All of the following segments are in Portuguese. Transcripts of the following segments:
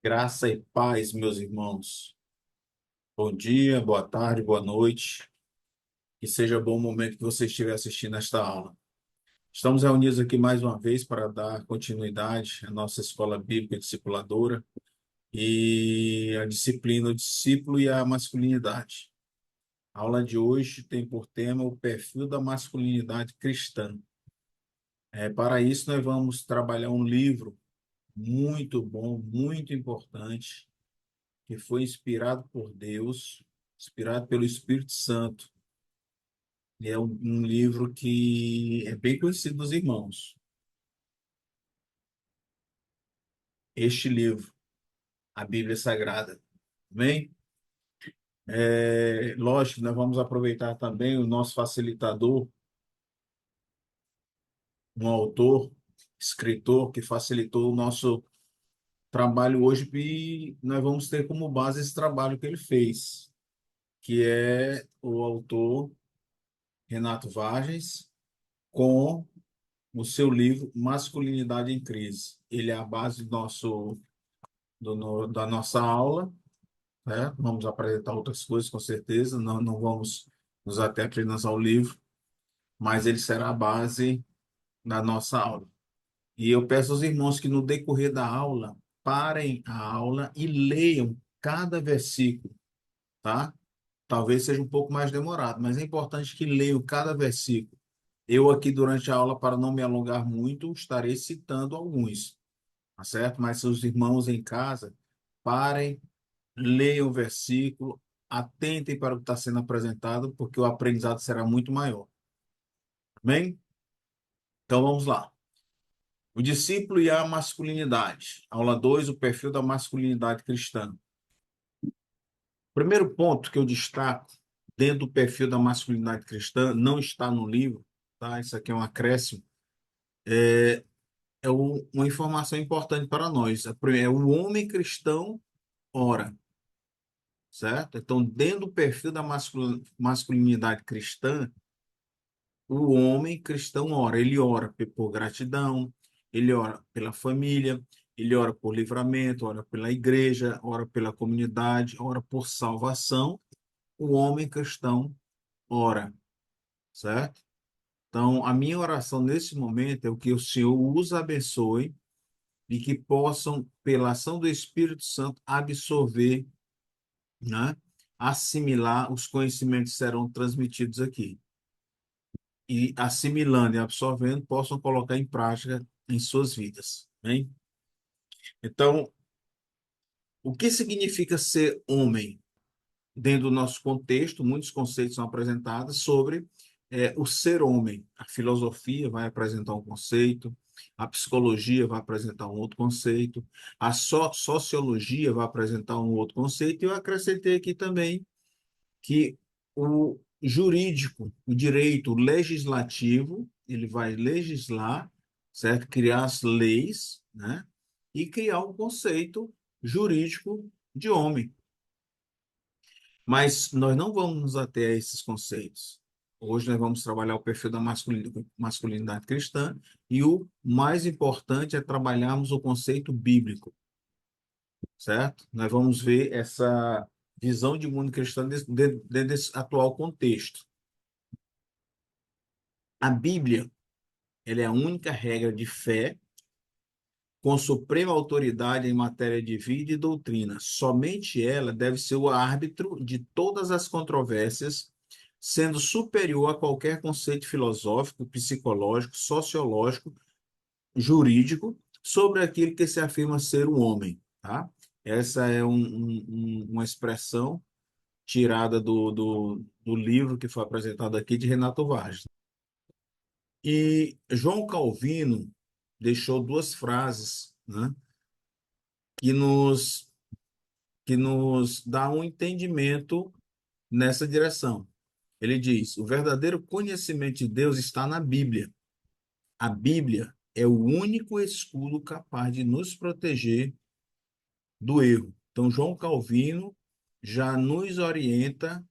Graça e paz, meus irmãos. Bom dia, boa tarde, boa noite. Que seja bom o momento que você estiver assistindo esta aula. Estamos reunidos aqui mais uma vez para dar continuidade à nossa escola bíblica discipuladora e a disciplina o discípulo e a masculinidade. A aula de hoje tem por tema o perfil da masculinidade cristã. Para isso, nós vamos trabalhar um livro muito bom, muito importante, que foi inspirado por Deus, inspirado pelo Espírito Santo. É um livro que é bem conhecido dos irmãos. Este livro, a Bíblia Sagrada. Amém? Lógico, nós vamos aproveitar também o nosso facilitador, um autor, escritor, que facilitou o nosso trabalho hoje e nós vamos ter como base esse trabalho que ele fez, que é o autor Renato Vargens, com o seu livro Masculinidade em Crise. Ele é a base da nossa aula, né? Vamos apresentar outras coisas, com certeza, não vamos nos ater apenas ao livro, mas ele será a base da nossa aula. E eu peço aos irmãos que no decorrer da aula, parem a aula e leiam cada versículo, tá? Talvez seja um pouco mais demorado, mas é importante que leiam cada versículo. Eu aqui durante a aula, para não me alongar muito, estarei citando alguns, tá certo? Mas se os irmãos em casa, parem, leiam o versículo, atentem para o que está sendo apresentado, porque o aprendizado será muito maior. Amém? Então vamos lá. O discípulo e a masculinidade. Aula 2, o perfil da masculinidade cristã. O primeiro ponto que eu destaco dentro do perfil da masculinidade cristã, não está no livro, tá? Isso aqui é um acréscimo, uma informação importante para nós. É o homem cristão ora, certo? Então, dentro do perfil da masculinidade cristã, o homem cristão ora. Ele ora por gratidão, ele ora pela família, ele ora por livramento, ora pela igreja, ora pela comunidade, ora por salvação. O homem cristão ora, certo? Então, a minha oração nesse momento é que o Senhor os abençoe e que possam, pela ação do Espírito Santo, absorver, né? Assimilar os conhecimentos que serão transmitidos aqui. E assimilando e absorvendo, possam colocar em prática em suas vidas. Hein? Então, o que significa ser homem? Dentro do nosso contexto, muitos conceitos são apresentados sobre o ser homem. A filosofia vai apresentar um conceito, a psicologia vai apresentar um outro conceito, a sociologia vai apresentar um outro conceito, e eu acrescentei aqui também que o jurídico, o direito legislativo, ele vai legislar, certo? Criar as leis, né? E criar um conceito jurídico de homem. Mas nós não vamos nos ater a esses conceitos. Hoje nós vamos trabalhar o perfil da masculinidade cristã e o mais importante é trabalharmos o conceito bíblico, certo? Nós vamos ver essa visão de mundo cristão dentro desse atual contexto. A Bíblia, ela é a única regra de fé com suprema autoridade em matéria de vida e doutrina. Somente ela deve ser o árbitro de todas as controvérsias, sendo superior a qualquer conceito filosófico, psicológico, sociológico, jurídico, sobre aquilo que se afirma ser o homem. Tá? Essa é uma expressão tirada do livro que foi apresentado aqui de Renato Vargas. E João Calvino deixou duas frases, né, que nos, que nos dá um entendimento nessa direção. Ele diz: o verdadeiro conhecimento de Deus está na Bíblia. A Bíblia é o único escudo capaz de nos proteger do erro. Então, João Calvino já nos orienta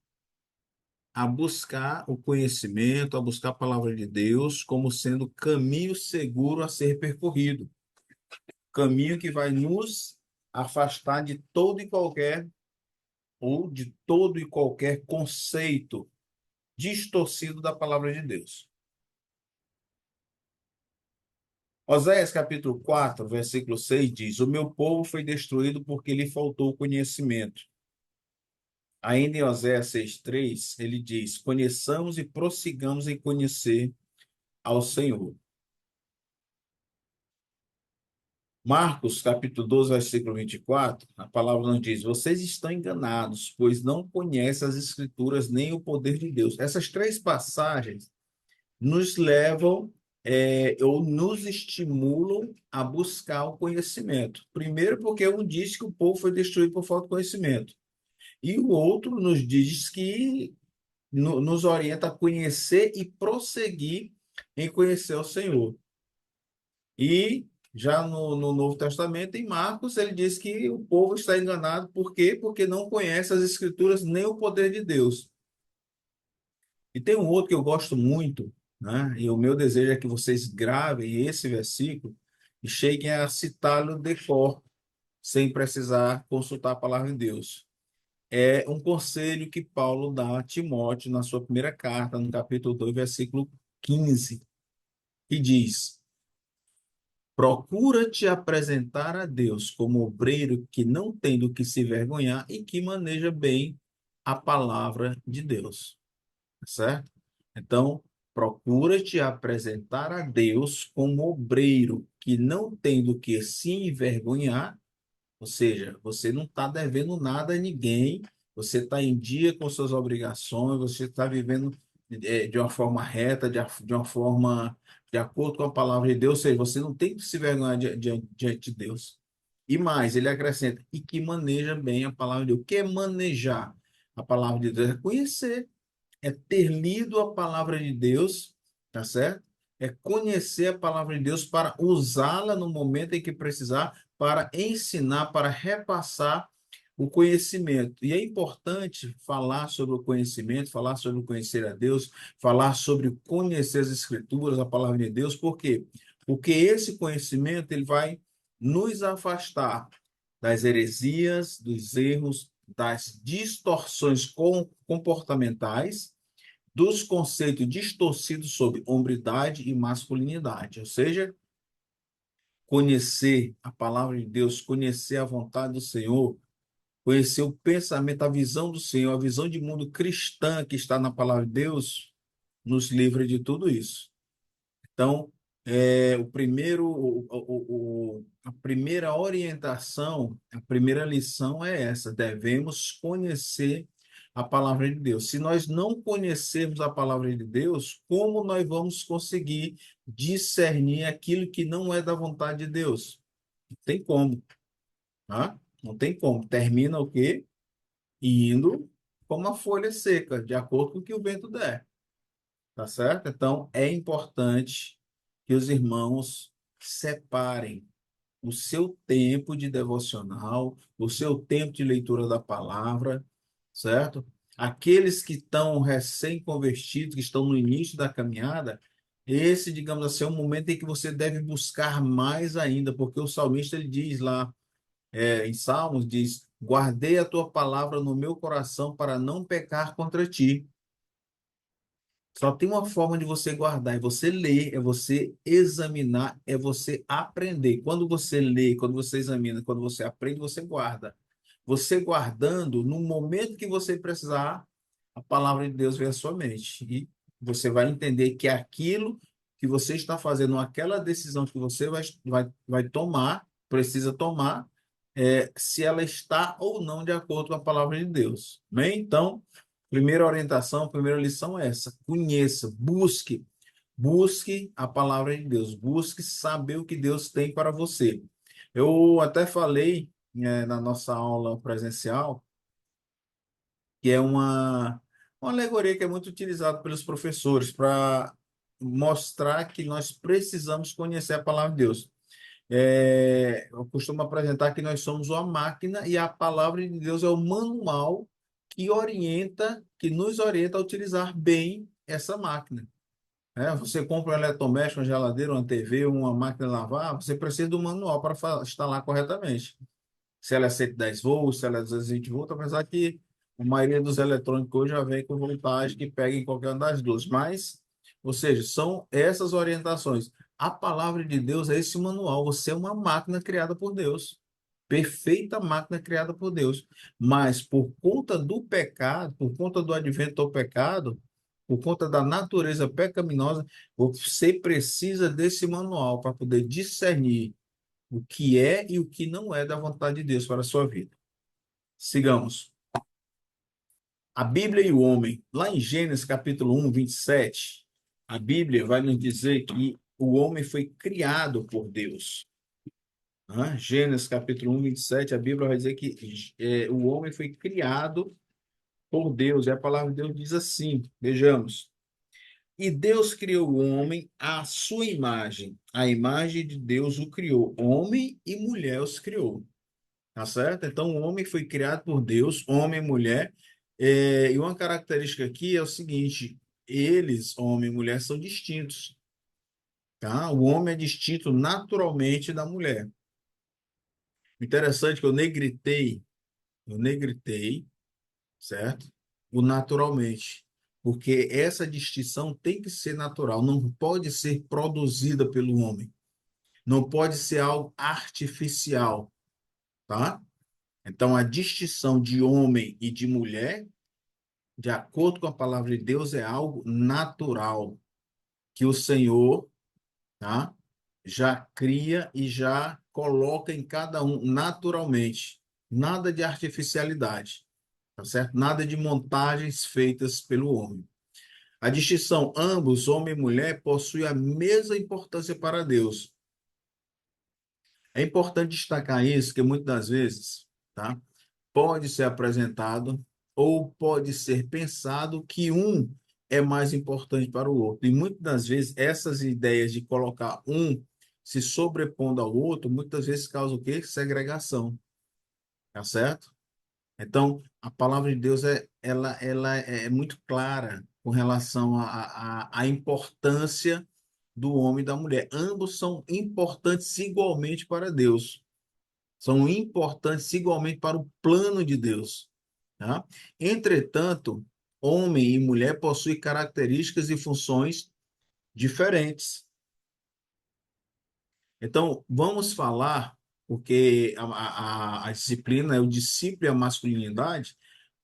a buscar o conhecimento, a buscar a palavra de Deus como sendo caminho seguro a ser percorrido. Caminho que vai nos afastar de todo e qualquer, ou de todo e qualquer conceito distorcido da palavra de Deus. Oséias capítulo 4, versículo 6 diz: O meu povo foi destruído porque lhe faltou conhecimento. Ainda em Oséias 6:3, ele diz: Conheçamos e prossigamos em conhecer ao Senhor. Marcos, capítulo 12, versículo 24, a palavra nos diz: Vocês estão enganados, pois não conhecem as Escrituras nem o poder de Deus. Essas três passagens nos levam, ou nos estimulam a buscar o conhecimento. Primeiro, porque um diz que o povo foi destruído por falta de conhecimento. E o outro nos diz que nos orienta a conhecer e prosseguir em conhecer o Senhor. E já no Novo Testamento, em Marcos, ele diz que o povo está enganado. Por quê? Porque não conhece as Escrituras nem o poder de Deus. E tem um outro que eu gosto muito, né? E o meu desejo é que vocês gravem esse versículo e cheguem a citá-lo de cor, sem precisar consultar a palavra de Deus. É um conselho que Paulo dá a Timóteo na sua primeira carta, no capítulo 2, versículo 15, que diz: Procura te apresentar a Deus como obreiro que não tem do que se vergonhar e que maneja bem a palavra de Deus. Certo? Então, procura te apresentar a Deus como obreiro que não tem do que se envergonhar, ou seja, você não está devendo nada a ninguém, você está em dia com suas obrigações, você está vivendo de uma forma reta, de uma forma de acordo com a palavra de Deus, ou seja, você não tem que se vergonhar diante de Deus. E mais, ele acrescenta, e que maneja bem a palavra de Deus. O que é manejar a palavra de Deus? É conhecer, é ter lido a palavra de Deus, tá certo? É conhecer a palavra de Deus para usá-la no momento em que precisar, para ensinar, para repassar o conhecimento. E é importante falar sobre o conhecimento, falar sobre o conhecer a Deus, falar sobre conhecer as Escrituras, a palavra de Deus, por quê? Porque esse conhecimento ele vai nos afastar das heresias, dos erros, das distorções comportamentais, dos conceitos distorcidos sobre hombridade e masculinidade, ou seja, conhecer a palavra de Deus, conhecer a vontade do Senhor, conhecer o pensamento, a visão do Senhor, a visão de mundo cristã que está na palavra de Deus, nos livra de tudo isso. Então, a primeira orientação, a primeira lição é essa: devemos conhecer a palavra de Deus. Se nós não conhecermos a palavra de Deus, como nós vamos conseguir discernir aquilo que não é da vontade de Deus? Não tem como, tá? Não tem como. Termina o quê? Indo como a folha seca, de acordo com o que o vento der. Tá certo? Então, é importante que os irmãos separem o seu tempo de devocional, o seu tempo de leitura da palavra, certo? Aqueles que estão recém-convertidos, que estão no início da caminhada, esse, digamos assim, é um momento em que você deve buscar mais ainda, porque o salmista ele diz lá, em Salmos, diz: Guardei a tua palavra no meu coração para não pecar contra ti. Só tem uma forma de você guardar, é você ler, é você examinar, é você aprender. Quando você lê, quando você examina, quando você aprende, você guarda. Você guardando, no momento que você precisar, a palavra de Deus vem à sua mente. E você vai entender que aquilo que você está fazendo, aquela decisão que você vai tomar, precisa tomar, se ela está ou não de acordo com a palavra de Deus. Bem, então. Primeira orientação, primeira lição é essa: conheça, busque a palavra de Deus, busque saber o que Deus tem para você. Eu até falei, na nossa aula presencial, que é uma alegoria que é muito utilizada pelos professores para mostrar que nós precisamos conhecer a palavra de Deus. Eu costumo apresentar que nós somos uma máquina e a palavra de Deus é o manual que orienta, que nos orienta a utilizar bem essa máquina. Você compra um eletrodoméstico, uma geladeira, uma TV, uma máquina de lavar, você precisa do manual para instalar corretamente. se ela é 110 volts, se ela é 220 volts, apesar que a maioria dos eletrônicos hoje já vem com voltagem que pega em qualquer uma das duas. Mas, ou seja, são essas orientações. A palavra de Deus é esse manual. Você é uma máquina criada por Deus. Perfeita máquina criada por Deus. Mas por conta do pecado, por conta do advento do pecado, por conta da natureza pecaminosa, você precisa desse manual para poder discernir o que é e o que não é da vontade de Deus para a sua vida. Sigamos. A Bíblia e o homem. Lá em Gênesis capítulo 1, 27, a Bíblia vai nos dizer que o homem foi criado por Deus. Gênesis capítulo 1, 27, a Bíblia vai dizer que o homem foi criado por Deus. E a palavra de Deus diz assim, vejamos. E Deus criou o homem à sua imagem. A imagem de Deus o criou. Homem e mulher os criou. Tá certo? Então, o homem foi criado por Deus, homem e mulher. E uma característica aqui é o seguinte: eles, homem e mulher, são distintos. Tá? O homem é distinto naturalmente da mulher. Interessante que eu negritei, certo? O naturalmente. Porque essa distinção tem que ser natural, não pode ser produzida pelo homem. Não pode ser algo artificial, tá? Então, a distinção de homem e de mulher, de acordo com a palavra de Deus, é algo natural, que o Senhor, tá, já cria e já coloca em cada um naturalmente. Nada de artificialidade, tá certo? Nada de montagens feitas pelo homem. A distinção, ambos, homem e mulher, possuem a mesma importância para Deus. É importante destacar isso, que muitas das vezes, tá? Pode ser apresentado ou pode ser pensado que um é mais importante para o outro. E muitas das vezes essas ideias de colocar um se sobrepondo ao outro, muitas vezes causa o quê? Segregação, tá certo? Então, a palavra de Deus ela é muito clara com relação à importância do homem e da mulher. Ambos são importantes igualmente para Deus. São importantes igualmente para o plano de Deus. Tá? Entretanto, homem e mulher possuem características e funções diferentes. Então, vamos falar, porque a disciplina é o discípulo e a masculinidade.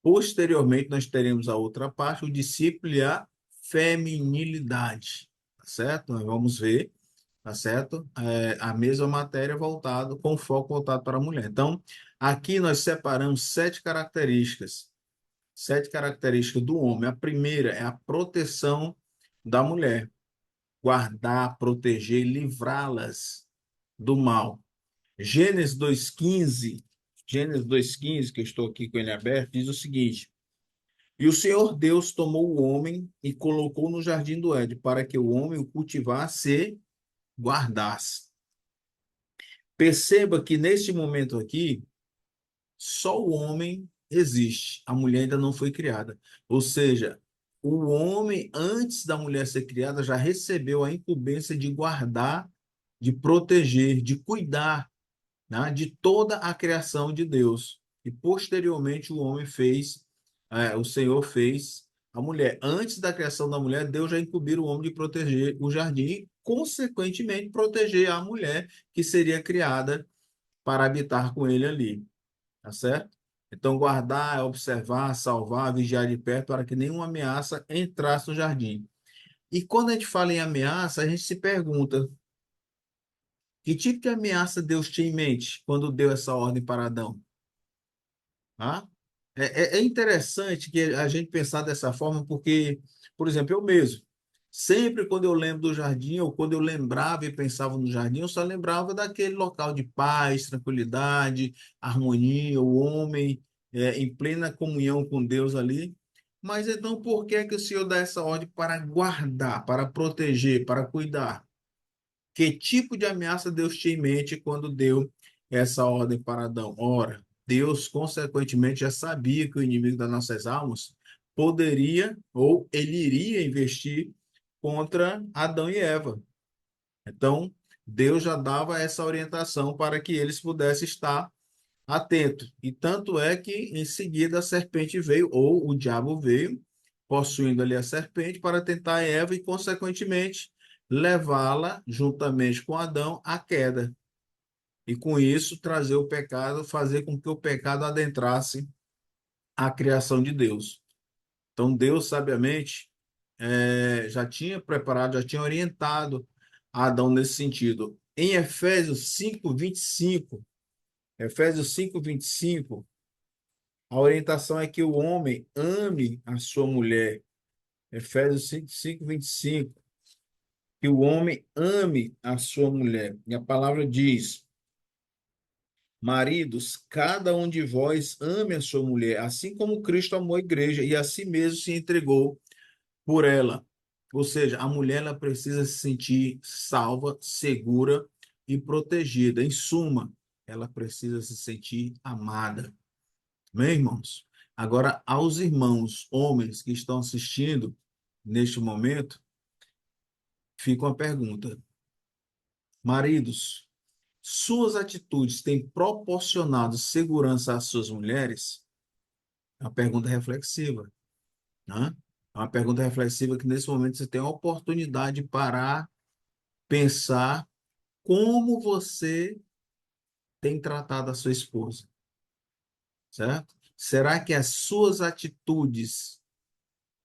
Posteriormente, nós teremos a outra parte, o discípulo e a feminilidade. Tá certo? Nós vamos ver, tá certo? A mesma matéria voltada, com foco voltado para a mulher. Então, aqui nós separamos sete características do homem. A primeira é a proteção da mulher, guardar, proteger, livrá-las do mal. Gênesis 2:15, Gênesis 2:15, que eu estou aqui com ele aberto, diz o seguinte: E o Senhor Deus tomou o homem e colocou no jardim do Éden, para que o homem o cultivasse e guardasse. Perceba que neste momento aqui, só o homem existe, a mulher ainda não foi criada. Ou seja, o homem, antes da mulher ser criada, já recebeu a incumbência de guardar, de proteger, de cuidar, né, de toda a criação de Deus. E posteriormente o homem fez, o Senhor fez a mulher. Antes da criação da mulher, Deus já incumbiu o homem de proteger o jardim e, consequentemente, proteger a mulher que seria criada para habitar com ele ali. Tá certo? Então, guardar, observar, salvar, vigiar de perto para que nenhuma ameaça entrasse no jardim. E quando a gente fala em ameaça, a gente se pergunta: que tipo de ameaça Deus tinha em mente quando deu essa ordem para Adão? Ah? É interessante que a gente pensar dessa forma, porque, por exemplo, eu mesmo, sempre quando eu lembro do jardim, ou quando eu lembrava e pensava no jardim, eu só lembrava daquele local de paz, tranquilidade, harmonia, o homem em plena comunhão com Deus ali. Mas então, por que é que o Senhor dá essa ordem para guardar, para proteger, para cuidar? Que tipo de ameaça Deus tinha em mente quando deu essa ordem para Adão? Ora, Deus, consequentemente, já sabia que o inimigo das nossas almas poderia ou ele iria investir contra Adão e Eva. Então, Deus já dava essa orientação para que eles pudessem estar atento. E tanto é que em seguida a serpente veio, ou o diabo veio, possuindo ali a serpente, para tentar Eva e, consequentemente, levá-la, juntamente com Adão, à queda. E com isso trazer o pecado, fazer com que o pecado adentrasse a criação de Deus. Então, Deus, sabiamente, já tinha preparado, já tinha orientado Adão nesse sentido. Em Efésios 5:25, a orientação é que o homem ame a sua mulher. Efésios 5:25, que o homem ame a sua mulher. E a palavra diz: maridos, cada um de vós ame a sua mulher, assim como Cristo amou a igreja e a si mesmo se entregou por ela. Ou seja, a mulher ela precisa se sentir salva, segura e protegida. Em suma, ela precisa se sentir amada. Meus irmãos, agora aos irmãos, homens que estão assistindo neste momento, fica uma pergunta. Maridos, suas atitudes têm proporcionado segurança às suas mulheres? É uma pergunta reflexiva, né? É uma pergunta reflexiva que nesse momento você tem a oportunidade de parar, pensar como você tem tratado a sua esposa, certo? Será que as suas atitudes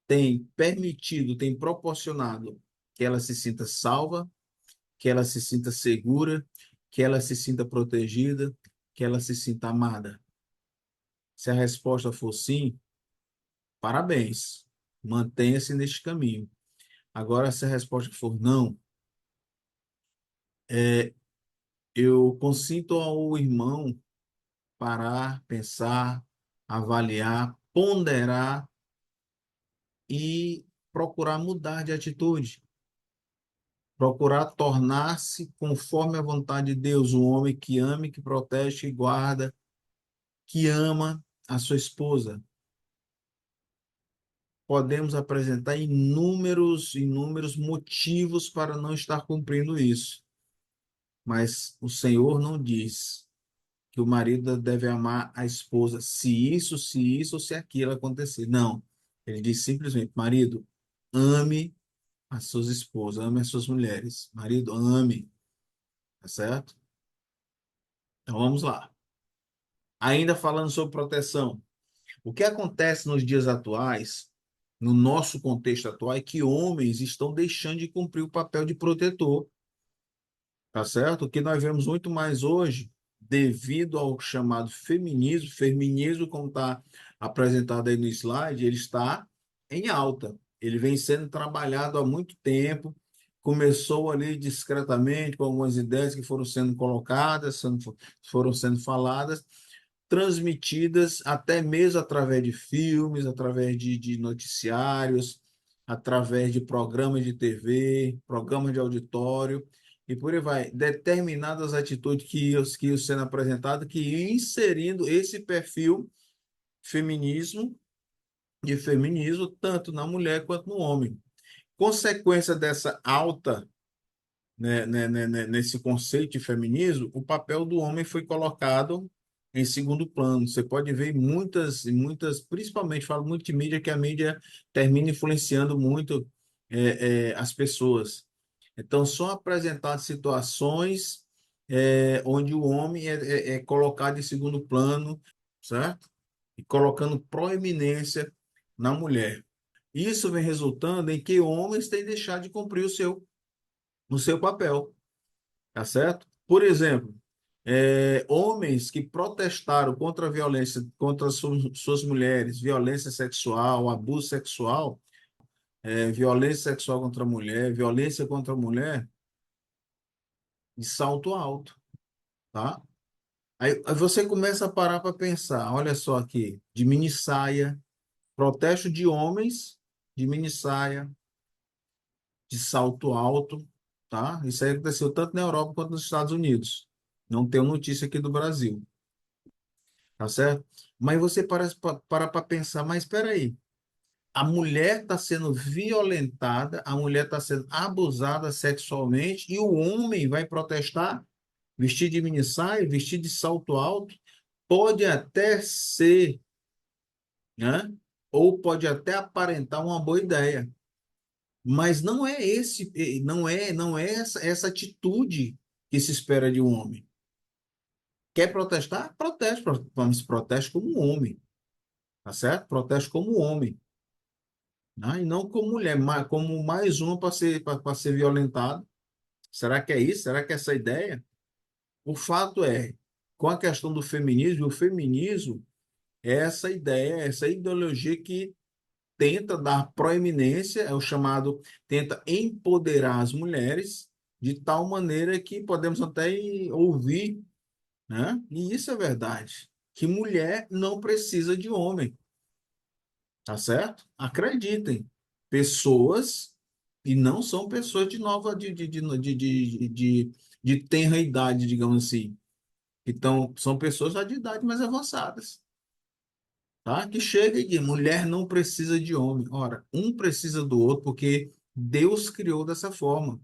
têm permitido, têm proporcionado que ela se sinta salva, que ela se sinta segura, que ela se sinta protegida, que ela se sinta amada? Se a resposta for sim, parabéns, mantenha-se neste caminho. Agora, se a resposta for não, eu consinto ao irmão parar, pensar, avaliar, ponderar e procurar mudar de atitude, procurar tornar-se conforme a vontade de Deus, um homem que ame, que protege, que guarda, que ama a sua esposa. Podemos apresentar inúmeros motivos para não estar cumprindo isso, mas o Senhor não diz que o marido deve amar a esposa se isso ou se aquilo acontecer. Não. Ele diz simplesmente: marido, ame as suas esposas, ame as suas mulheres. Marido, ame, tá certo? Então vamos lá. Ainda falando sobre proteção. O que acontece nos dias atuais, no nosso contexto atual, é que homens estão deixando de cumprir o papel de protetor. Tá certo? O que nós vemos muito mais hoje, devido ao chamado feminismo, como está apresentado aí no slide, ele está em alta. Ele vem sendo trabalhado há muito tempo, começou ali discretamente, com algumas ideias que foram sendo colocadas, foram sendo faladas, transmitidas até mesmo através de filmes, através de noticiários, através de programas de TV, programas de auditório, e por aí vai, determinadas atitudes que iam sendo apresentadas, que iam inserindo esse perfil feminismo, de feminismo, tanto na mulher quanto no homem. Consequência dessa alta, nesse conceito de feminismo, o papel do homem foi colocado em segundo plano. Você pode ver muitas, principalmente falo muito de mídia, que a mídia termina influenciando muito as pessoas. Então, são apresentadas situações onde o homem é colocado em segundo plano, certo? E colocando proeminência na mulher. Isso vem resultando em que homens têm deixado de cumprir o seu papel, tá certo? Por exemplo, homens que protestaram contra a violência contra suas mulheres, violência sexual, abuso sexual, violência sexual contra a mulher, de salto alto, tá? Aí você começa a parar para pensar, olha só aqui, de mini saia, protesto de homens de mini saia, de salto alto, tá? Isso aí aconteceu tanto na Europa quanto nos Estados Unidos. Não tenho notícia aqui do Brasil, tá certo? Mas você para pensar, mas espera aí, a mulher está sendo violentada, a mulher está sendo abusada sexualmente e o homem vai protestar, vestir de mini saia, vestir de salto alto? pode até ser, né? Ou pode até aparentar uma boa ideia, mas não é não é essa atitude que se espera de um homem. Quer protestar? Proteste, mas proteste como um homem, tá certo? Proteste como um homem, né? E não como mulher, como mais uma para ser violentado. Será que é isso? Será que é essa a ideia? O fato é, com a questão do feminismo, o feminismo é essa ideia, essa ideologia que tenta dar proeminência, é o chamado, tenta empoderar as mulheres de tal maneira que podemos até ouvir, né? E isso é verdade, que mulher não precisa de homem, tá certo? Acreditem, pessoas, e não são pessoas de nova, de tenra idade, digamos assim, então são pessoas já de idade mais avançadas, tá? Que chega e diz, mulher não precisa de homem. Ora, um precisa do outro porque Deus criou dessa forma.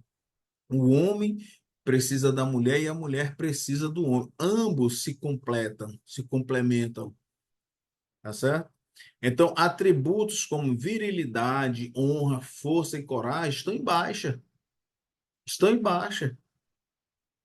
O homem precisa da mulher e a mulher precisa do homem. Ambos se completam, se complementam, tá certo? Então, atributos como virilidade, honra, força e coragem estão em baixa. Estão em baixa.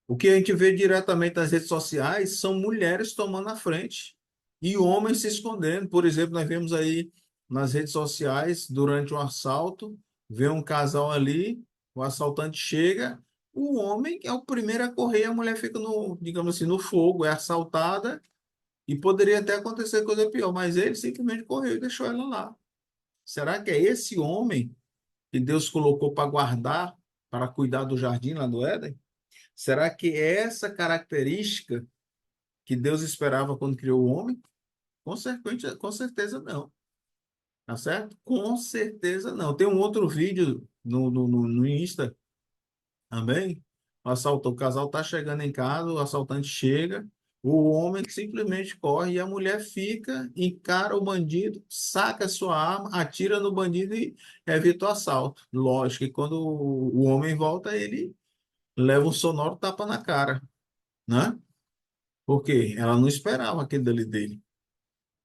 O que a gente vê diretamente nas redes sociais são mulheres tomando a frente e homens se escondendo. Por exemplo, nós vemos aí nas redes sociais, durante um assalto, vê um casal ali, o assaltante chega, o homem é o primeiro a correr, a mulher fica no, digamos assim, no fogo, é assaltada e poderia até acontecer coisa pior, mas ele simplesmente correu e deixou ela lá. Será que é esse homem que Deus colocou para guardar, para cuidar do jardim lá do Éden? Será que é essa característica que Deus esperava quando criou o homem? Com certeza não. Tá certo? Com certeza não. Tem um outro vídeo no Insta também. O casal tá chegando em casa, o assaltante chega, o homem simplesmente corre e a mulher fica, encara o bandido, saca a sua arma, atira no bandido e evita o assalto. Lógico que quando o homem volta, ele leva um sonoro tapa na cara, né? Porque ela não esperava aquele dali dele,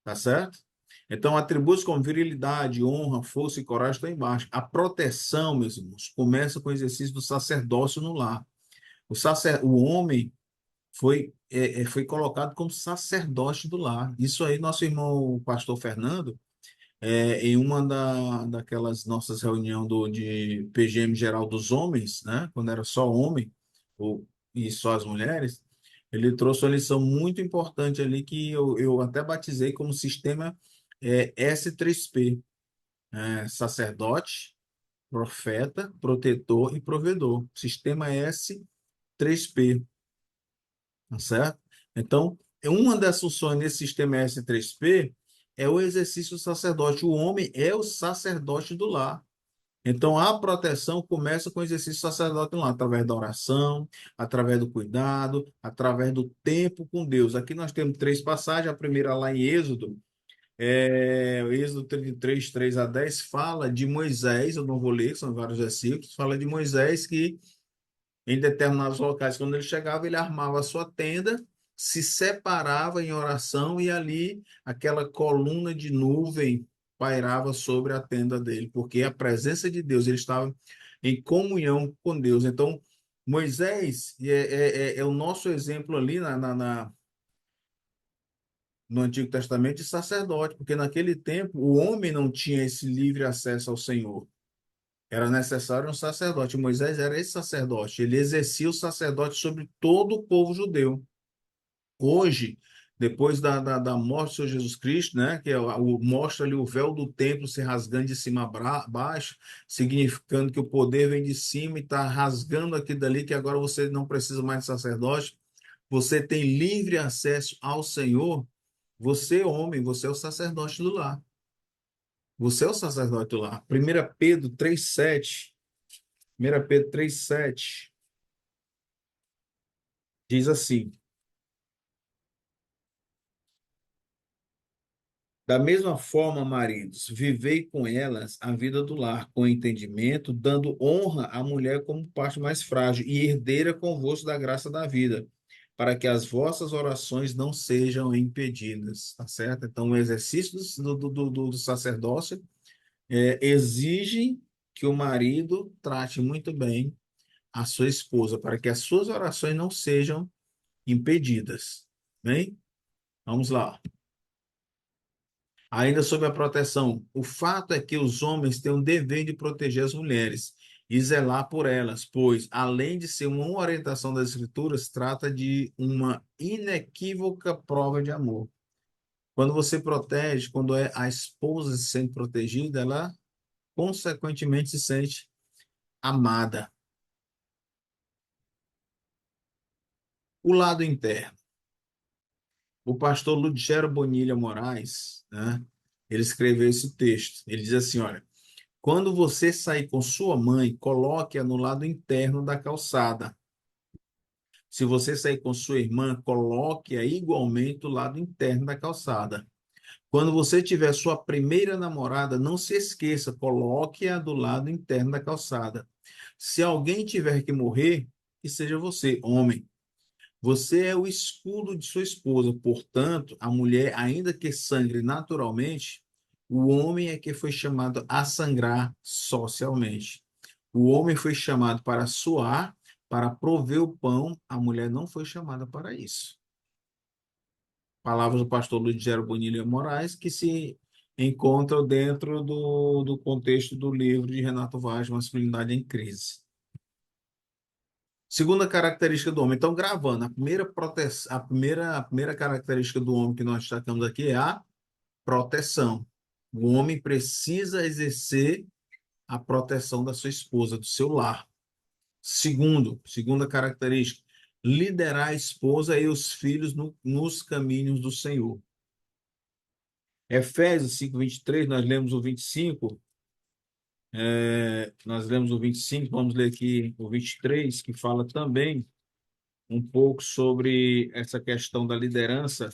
tá certo? Então, atributos como virilidade, honra, força e coragem estão embaixo. A proteção, meus irmãos, começa com o exercício do sacerdócio no lar. O homem foi colocado como sacerdote do lar. Isso aí, nosso irmão, o pastor Fernando, em uma daquelas nossas reuniões de PGM geral dos homens, né, quando era só homem e só as mulheres, ele trouxe uma lição muito importante ali que eu até batizei como sistema S3P, sacerdote, profeta, protetor e provedor. Sistema S3P, tá certo? Então, uma das funções nesse sistema S3P é o exercício do sacerdote. O homem é o sacerdote do lar. Então, a proteção começa com o exercício sacerdotal, através da oração, através do cuidado, através do tempo com Deus. Aqui nós temos três passagens. A primeira lá em Êxodo, Êxodo 33, 3 a 10, fala de Moisés. Eu não vou ler, são vários versículos. Fala de Moisés que, em determinados locais, quando ele chegava, ele armava a sua tenda, se separava em oração e ali aquela coluna de nuvem pairava sobre a tenda dele, porque a presença de Deus, ele estava em comunhão com Deus. Então, Moisés é o nosso exemplo ali no Antigo Testamento de sacerdote, porque naquele tempo o homem não tinha esse livre acesso ao Senhor. Era necessário um sacerdote. Moisés era esse sacerdote. Ele exercia o sacerdote sobre todo o povo judeu. Hoje, depois da morte do Senhor Jesus Cristo, né, que mostra ali o véu do templo se rasgando de cima a baixo, significando que o poder vem de cima e está rasgando aquilo dali, que agora você não precisa mais de sacerdote. Você tem livre acesso ao Senhor. Você, homem, você é o sacerdote do lar. Você é o sacerdote do lar. 1 Pedro 3,7. 1 Pedro 3,7 diz assim: da mesma forma, maridos, vivei com elas a vida do lar, com entendimento, dando honra à mulher como parte mais frágil e herdeira convosco da graça da vida, para que as vossas orações não sejam impedidas, tá certo? Então, o exercício do sacerdócio exige que o marido trate muito bem a sua esposa, para que as suas orações não sejam impedidas. Bem, vamos lá. Ainda sobre a proteção, o fato é que os homens têm o dever de proteger as mulheres e zelar por elas, pois, além de ser uma orientação das Escrituras, trata de uma inequívoca prova de amor. Quando você protege, quando é a esposa se sente protegida, ela consequentemente se sente amada. O lado interno. O pastor Ludgero Bonilha Moraes, né, ele escreveu esse texto. Ele diz assim, olha, quando você sair com sua mãe, coloque-a no lado interno da calçada. Se você sair com sua irmã, coloque-a igualmente do lado interno da calçada. Quando você tiver sua primeira namorada, não se esqueça, coloque-a do lado interno da calçada. Se alguém tiver que morrer, que seja você, homem. Você é o escudo de sua esposa, portanto, a mulher, ainda que sangre naturalmente, o homem é que foi chamado a sangrar socialmente. O homem foi chamado para suar, para prover o pão, a mulher não foi chamada para isso. Palavras do pastor Luiz Gero Bonilha Moraes, que se encontram dentro do contexto do livro de Renato Vaz, Masculinidade em Crise. Segunda característica do homem. Então, gravando, a primeira característica do homem que nós destacamos aqui é a proteção. O homem precisa exercer a proteção da sua esposa, do seu lar. Segunda característica, liderar a esposa e os filhos nos caminhos do Senhor. Efésios 5:23, nós lemos o 25, vamos ler aqui o 23, que fala também um pouco sobre essa questão da liderança,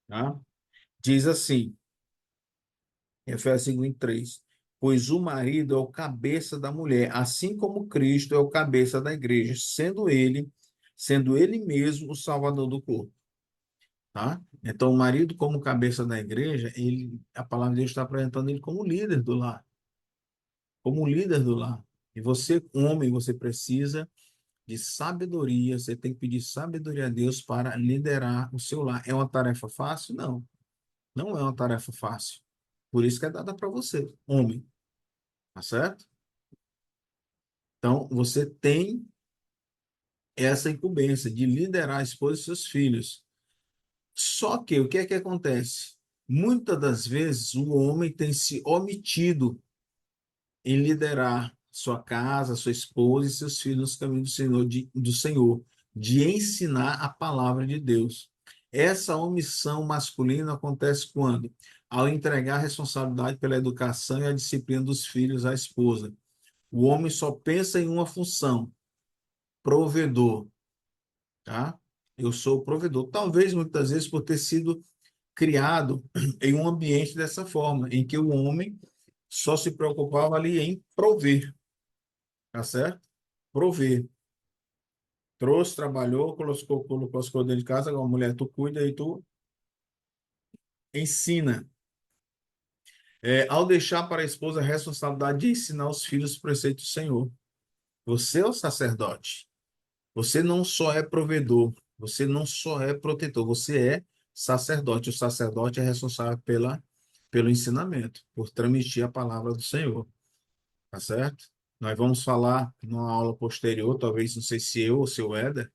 tá? Diz assim, Efésios 5:23, pois o marido é o cabeça da mulher, assim como Cristo é o cabeça da igreja, sendo ele mesmo o salvador do corpo, tá? Então, o marido como cabeça da igreja, a palavra de Deus está apresentando ele como líder do lar, como líder do lar. E você, homem, você precisa de sabedoria, você tem que pedir sabedoria a Deus para liderar o seu lar. É uma tarefa fácil? Não, não é uma tarefa fácil. Por isso que é dada para você, homem, tá certo? Então, você tem essa incumbência de liderar a esposa e seus filhos. Só que o que é que acontece? Muitas das vezes o homem tem se omitido em liderar sua casa, sua esposa e seus filhos nos caminhos do Senhor, de ensinar a palavra de Deus. Essa omissão masculina acontece quando? Ao entregar a responsabilidade pela educação e a disciplina dos filhos à esposa. O homem só pensa em uma função, provedor, tá? Eu sou o provedor. Talvez muitas vezes por ter sido criado em um ambiente dessa forma, em que o homem só se preocupava ali em prover, tá certo? Prover. Trouxe, trabalhou, colocou as coisas dentro de casa, a mulher, tu cuida e tu ensina. Ao deixar para a esposa a responsabilidade de ensinar os filhos os preceitos do Senhor. Você é o sacerdote. Você não só é provedor, você não só é protetor, você é sacerdote. O sacerdote é responsável pelo ensinamento, por transmitir a palavra do Senhor, tá certo? Nós vamos falar numa aula posterior, talvez, não sei se eu ou se o Éder,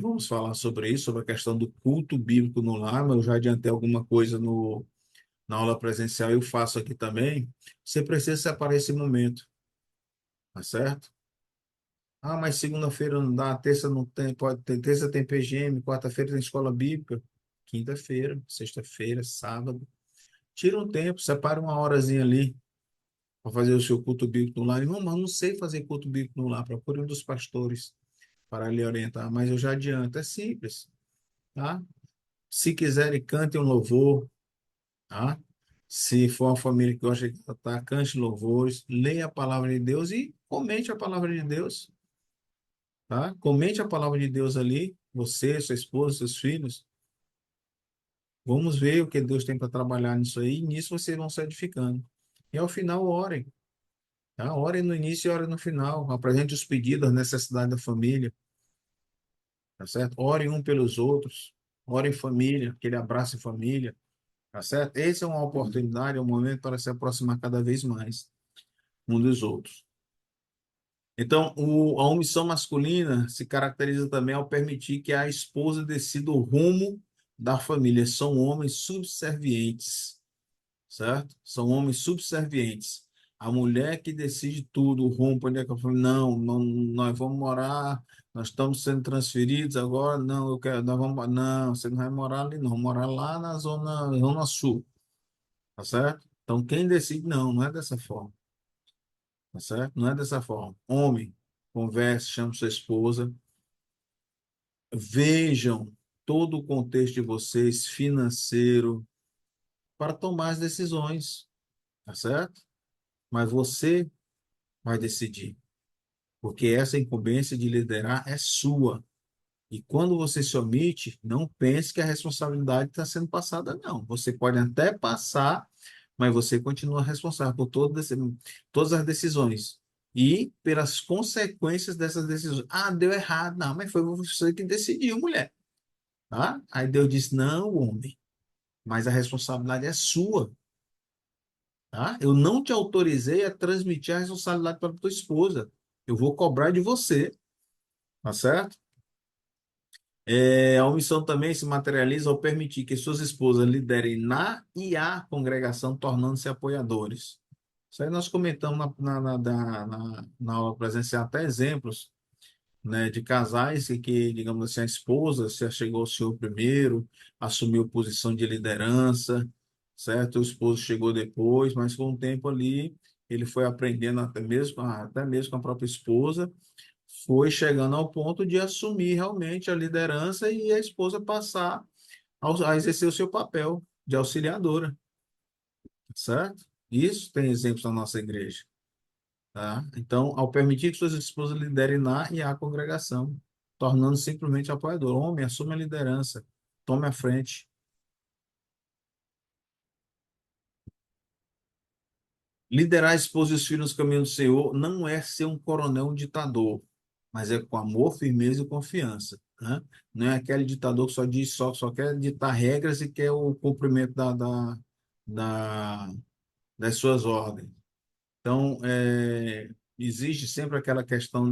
vamos falar sobre isso, sobre a questão do culto bíblico no lar, mas eu já adiantei alguma coisa na aula presencial, eu faço aqui também. Você precisa separar esse momento, tá certo? Ah, mas segunda-feira não dá, terça não tem, pode ter, terça tem PGM, quarta-feira tem escola bíblica, quinta-feira, sexta-feira, sábado. Tira um tempo, separa uma horazinha ali para fazer o seu culto bíblico no lar. Irmão, mas eu não sei fazer culto bíblico no lar, procure um dos pastores para lhe orientar, mas eu já adianto, é simples, tá? Se quiserem, cante um louvor, tá? Se for uma família que gosta de cantar, cante louvores, leia a palavra de Deus e comente a palavra de Deus, tá? Comente a palavra de Deus ali. você, sua esposa, seus filhos. Vamos ver o que Deus tem para trabalhar nisso aí, e nisso vocês vão se edificando. E ao final, orem. Tá? Orem no início e orem no final. Apresente os pedidos, as necessidades da família. Tá certo? Orem um pelos outros. Orem em família, aquele abraço em família. Tá certo? Essa é uma oportunidade, é um momento para se aproximar cada vez mais um dos outros. Então, a omissão masculina se caracteriza também ao permitir que a esposa decida o rumo da família. São homens subservientes, certo? São homens subservientes. A mulher que decide tudo, o rumo, onde é que eu falo, não, não, nós vamos morar, nós estamos sendo transferidos agora, não, eu quero, nós vamos, não, você não vai morar ali, não, vamos morar lá na zona sul, tá certo? Então, quem decide, não, não é dessa forma, tá certo? Não é dessa forma. Homem, converse, chame sua esposa, vejam todo o contexto de vocês, financeiro, para tomar as decisões, tá certo? Mas você vai decidir, porque essa incumbência de liderar é sua. E quando você se omite, não pense que a responsabilidade está sendo passada, não. Você pode até passar, mas você continua responsável por todas as decisões e pelas consequências dessas decisões. Ah, deu errado. Não, mas foi você que decidiu, mulher. Tá? Aí Deus disse, não, homem, mas a responsabilidade é sua. Tá? Eu não te autorizei a transmitir a responsabilidade para a tua esposa. Eu vou cobrar de você, tá certo? A omissão também se materializa ao permitir que suas esposas liderem na e a congregação, tornando-se apoiadores. Isso aí nós comentamos na aula presencial até exemplos, né, de casais que, digamos assim, a esposa se chegou ao senhor primeiro, assumiu posição de liderança, certo? O esposo chegou depois, mas com o tempo ali ele foi aprendendo até mesmo com a própria esposa, foi chegando ao ponto de assumir realmente a liderança e a esposa passar a exercer o seu papel de auxiliadora, certo? Isso tem exemplos na nossa igreja, tá? Então, ao permitir que suas esposas liderem na e a congregação, tornando simplesmente apoiador. Homem, assume a liderança, tome a frente. Liderar a esposa e os filhos no caminho do Senhor não é ser um coronel, um ditador, mas é com amor, firmeza e confiança, né? Não é aquele ditador que só diz, só quer ditar regras e quer o cumprimento da, das suas ordens. Então, existe sempre aquela questão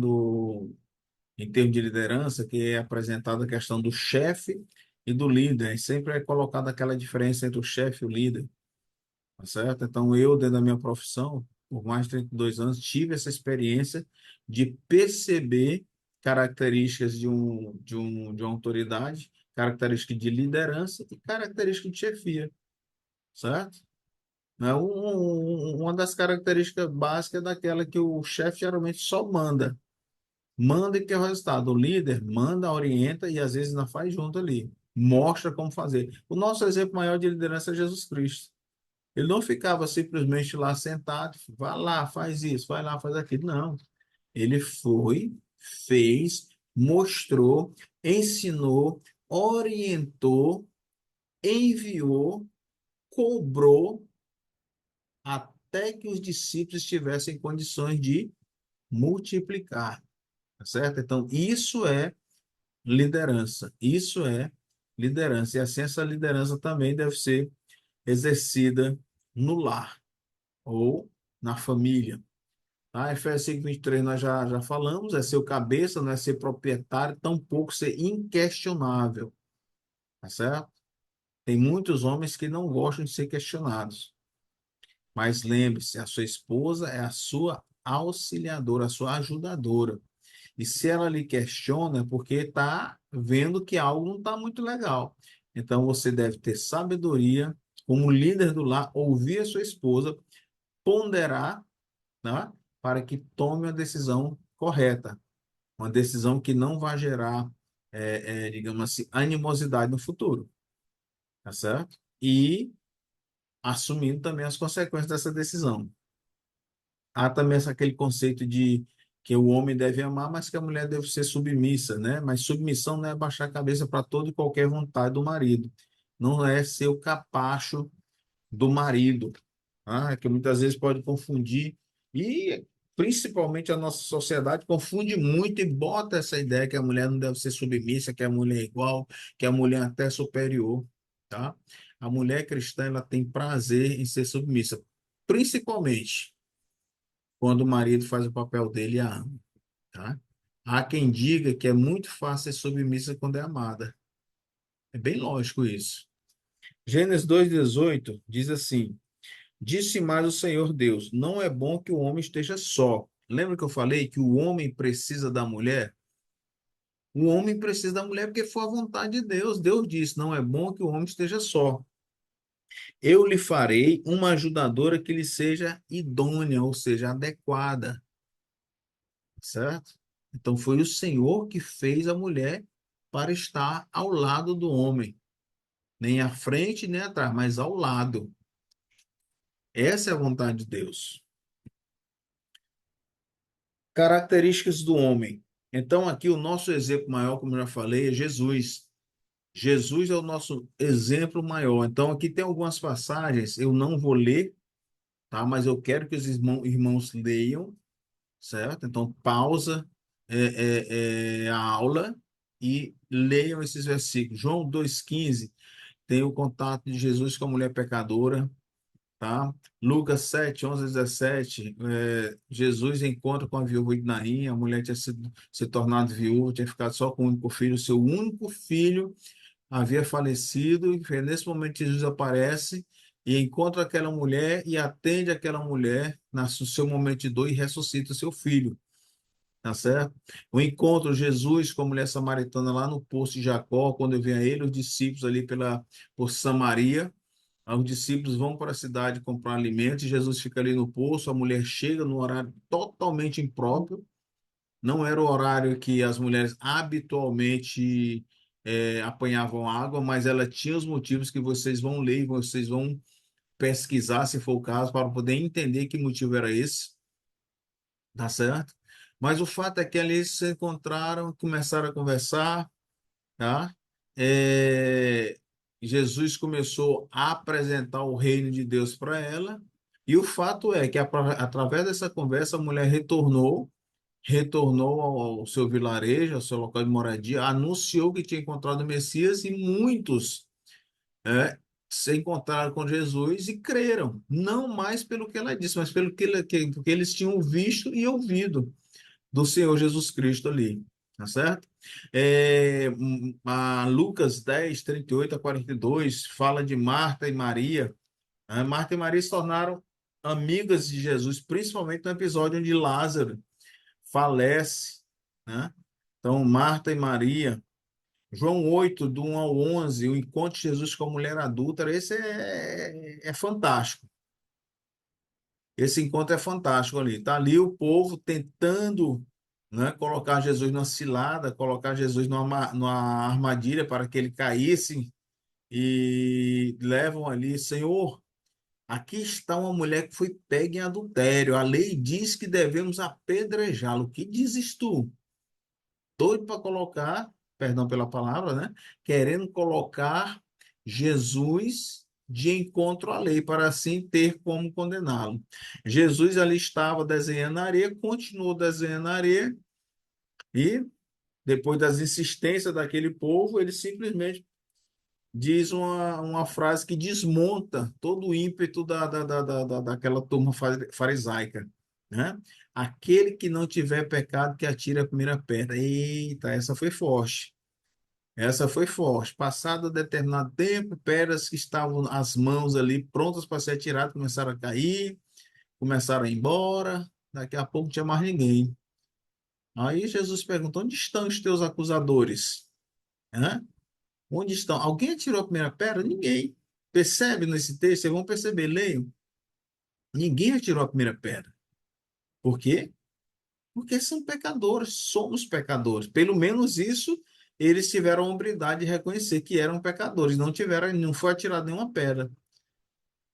em termos de liderança, que é apresentada a questão do chefe e do líder. E sempre é colocada aquela diferença entre o chefe e o líder, tá certo? Então, eu, dentro da minha profissão, por mais de 32 anos, tive essa experiência de perceber características de uma autoridade, características de liderança e características de chefia, certo? Né? Uma das características básicas é daquela que o chefe geralmente só manda. Manda e quer o resultado. O líder manda, orienta e às vezes ainda faz junto ali. Mostra como fazer. O nosso exemplo maior de liderança é Jesus Cristo. Ele não ficava simplesmente lá sentado, vai lá, faz isso, vai lá, faz aquilo. Não. Ele foi, fez, mostrou, ensinou, orientou, enviou, cobrou, até que os discípulos tivessem condições de multiplicar. Tá certo? Então, isso é liderança. Isso é liderança. E assim, essa liderança também deve ser exercida no lar ou na família. Tá? Efésios 5:23 nós já falamos, é ser o cabeça, não é ser proprietário, tampouco ser inquestionável. Tá certo? Tem muitos homens que não gostam de ser questionados. Mas lembre-se, a sua esposa é a sua auxiliadora, a sua ajudadora. E se ela lhe questiona, é porque está vendo que algo não está muito legal. Então você deve ter sabedoria, como líder do lar, ouvir a sua esposa, ponderar, tá? Para que tome a decisão correta. Uma decisão que não vai gerar, digamos assim, animosidade no futuro. Tá certo? E assumindo também as consequências dessa decisão. Há também aquele conceito de que o homem deve amar, mas que a mulher deve ser submissa, né? Mas submissão não é baixar a cabeça para toda e qualquer vontade do marido. Não é ser o capacho do marido, tá? Que muitas vezes pode confundir, e principalmente a nossa sociedade confunde muito e bota essa ideia que a mulher não deve ser submissa, que a mulher é igual, que a mulher é até superior, tá? A mulher cristã, ela tem prazer em ser submissa, principalmente quando o marido faz o papel dele e a ama, tá? Há quem diga que é muito fácil ser submissa quando é amada. É bem lógico isso. Gênesis 2:18 diz assim: Disse mais o Senhor Deus: Não é bom que o homem esteja só. Lembra que eu falei que o homem precisa da mulher? O homem precisa da mulher porque foi a vontade de Deus. Deus disse: Não é bom que o homem esteja só. Eu lhe farei uma ajudadora que lhe seja idônea, ou seja, adequada, certo? Então foi o Senhor que fez a mulher para estar ao lado do homem, nem à frente nem atrás, mas ao lado. Essa é a vontade de Deus. Características do homem. Então, aqui o nosso exemplo maior, como eu já falei, é Jesus. Jesus é o nosso exemplo maior. Então, aqui tem algumas passagens, eu não vou ler, tá? Mas eu quero que os irmãos leiam, certo? Então, pausa a aula e leiam esses versículos. João 2,15 tem o contato de Jesus com a mulher pecadora, tá? Lucas 7:11 a 17, Jesus encontra com a viúva de Naim, a mulher tinha se tornado viúva, tinha ficado só com o único filho, seu único filho havia falecido, e nesse momento Jesus aparece e encontra aquela mulher e atende aquela mulher no seu momento de dor e ressuscita o seu filho, tá certo? O encontro de Jesus com a mulher samaritana lá no poço de Jacó, quando vem a ele, os discípulos ali por Samaria, os discípulos vão para a cidade comprar alimentos, Jesus fica ali no poço, a mulher chega no horário totalmente impróprio, não era o horário que as mulheres habitualmente apanhavam água, mas ela tinha os motivos que vocês vão ler e vocês vão pesquisar, se for o caso, para poder entender que motivo era esse, tá certo? Mas o fato é que ali eles se encontraram, começaram a conversar, tá? É, Jesus começou a apresentar o reino de Deus para ela, e o fato é que através dessa conversa a mulher retornou ao seu vilarejo, ao seu local de moradia, anunciou que tinha encontrado o Messias e muitos se encontraram com Jesus e creram, não mais pelo que ela disse, mas pelo que eles tinham visto e ouvido do Senhor Jesus Cristo ali, tá certo? A Lucas 10:38 a 42 fala de Marta e Maria. Marta e Maria se tornaram amigas de Jesus, principalmente no episódio onde Lázaro falece, né? Então, Marta e Maria. João 8, do 1 ao 11, o encontro de Jesus com a mulher adúltera, esse é fantástico. Esse encontro é fantástico ali. Está ali o povo tentando, né, colocar Jesus numa cilada, colocar Jesus numa armadilha para que ele caísse, e levam ali, Senhor, aqui está uma mulher que foi pega em adultério. A lei diz que devemos apedrejá-lo. O que dizes tu? Doido para colocar, perdão pela palavra, né? Querendo colocar Jesus de encontro à lei, para assim ter como condená-lo. Jesus ali estava desenhando na areia, continuou desenhando na areia, e depois das insistências daquele povo, ele simplesmente diz uma frase que desmonta todo o ímpeto daquela turma farisaica, né? Aquele que não tiver pecado, que atire a primeira pedra. Eita, essa foi forte. Essa foi forte. Passado determinado tempo, pedras que estavam as mãos ali prontas para ser atiradas começaram a cair, começaram a ir embora. Daqui a pouco não tinha mais ninguém. Aí Jesus perguntou: onde estão os teus acusadores? Hã? Onde estão? Alguém atirou a primeira pedra? Ninguém. Percebe nesse texto? Vocês vão perceber, leiam. Ninguém atirou a primeira pedra. Por quê? Porque são pecadores, somos pecadores. Pelo menos isso, eles tiveram a hombridade de reconhecer que eram pecadores, não tiveram, não foi atirada nenhuma pedra.